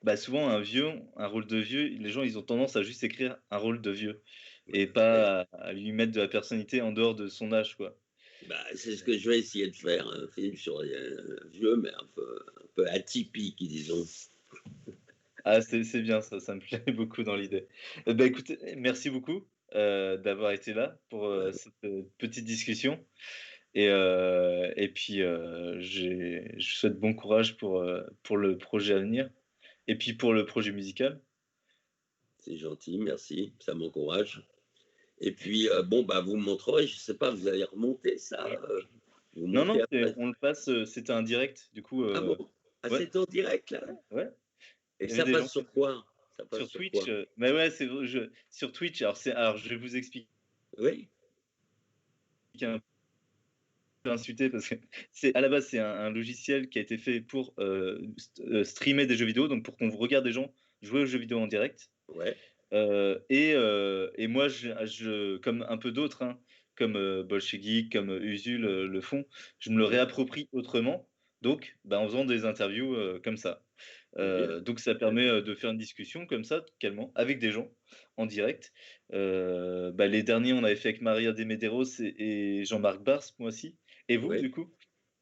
bah, souvent un rôle de vieux, les gens ils ont tendance à juste écrire un rôle de vieux et Ouais. pas à lui mettre de la personnalité en dehors de son âge, quoi. Bah, c'est ce que je vais essayer de faire, un film sur les vieux, mais un peu atypique, disons. Ah, c'est bien ça, ça me plaît beaucoup dans l'idée. Bah, écoutez, merci beaucoup d'avoir été là pour Ouais, cette petite discussion. Et puis, je souhaite bon courage pour le projet à venir et puis pour le projet musical. c'est gentil, merci, ça m'encourage. Et puis, bon, bah, vous me montrerez, je sais pas, vous allez remonter ça, vous Non, montez non, après. on le passe, c'était un direct, du coup, Ah bon? Ah, ouais, c'est en direct, là? ouais, Et il y avait ça des passe gens sur quoi? Ça passe sur sur Twitch, quoi? mais ouais, c'est vrai, sur Twitch, alors je vais vous expliquer Oui? un peu insulté parce que à la base, c'est un logiciel qui a été fait pour streamer des jeux vidéo, donc pour qu'on vous regarde des gens jouer aux jeux vidéo en direct. Ouais. Et moi, comme un peu d'autres, hein, comme Bolshevik, comme Usul le font, je me le Mmh. réapproprie autrement, donc bah, en faisant des interviews comme ça. Bien. Donc ça permet de faire une discussion comme ça, calmement, avec des gens, en direct. Bah, les derniers, on avait fait avec Maria de Medeiros et Jean-Marc Barr ce mois-ci, et vous, Oui. du coup.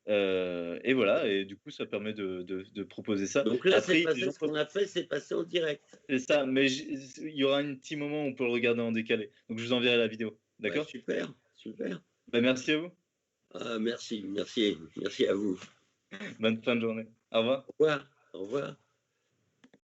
Et voilà, et du coup, ça permet de proposer ça. Donc là, c'est Après, les passé, gens ce qu'on a fait, c'est passé en direct. c'est ça, mais il y aura un petit moment où on peut le regarder en décalé. Donc je vous enverrai la vidéo. Bah, D'accord? super, super. Bah, merci à vous. Ah, merci, merci, merci à vous. Bonne fin de journée. Au revoir. Au revoir, au revoir.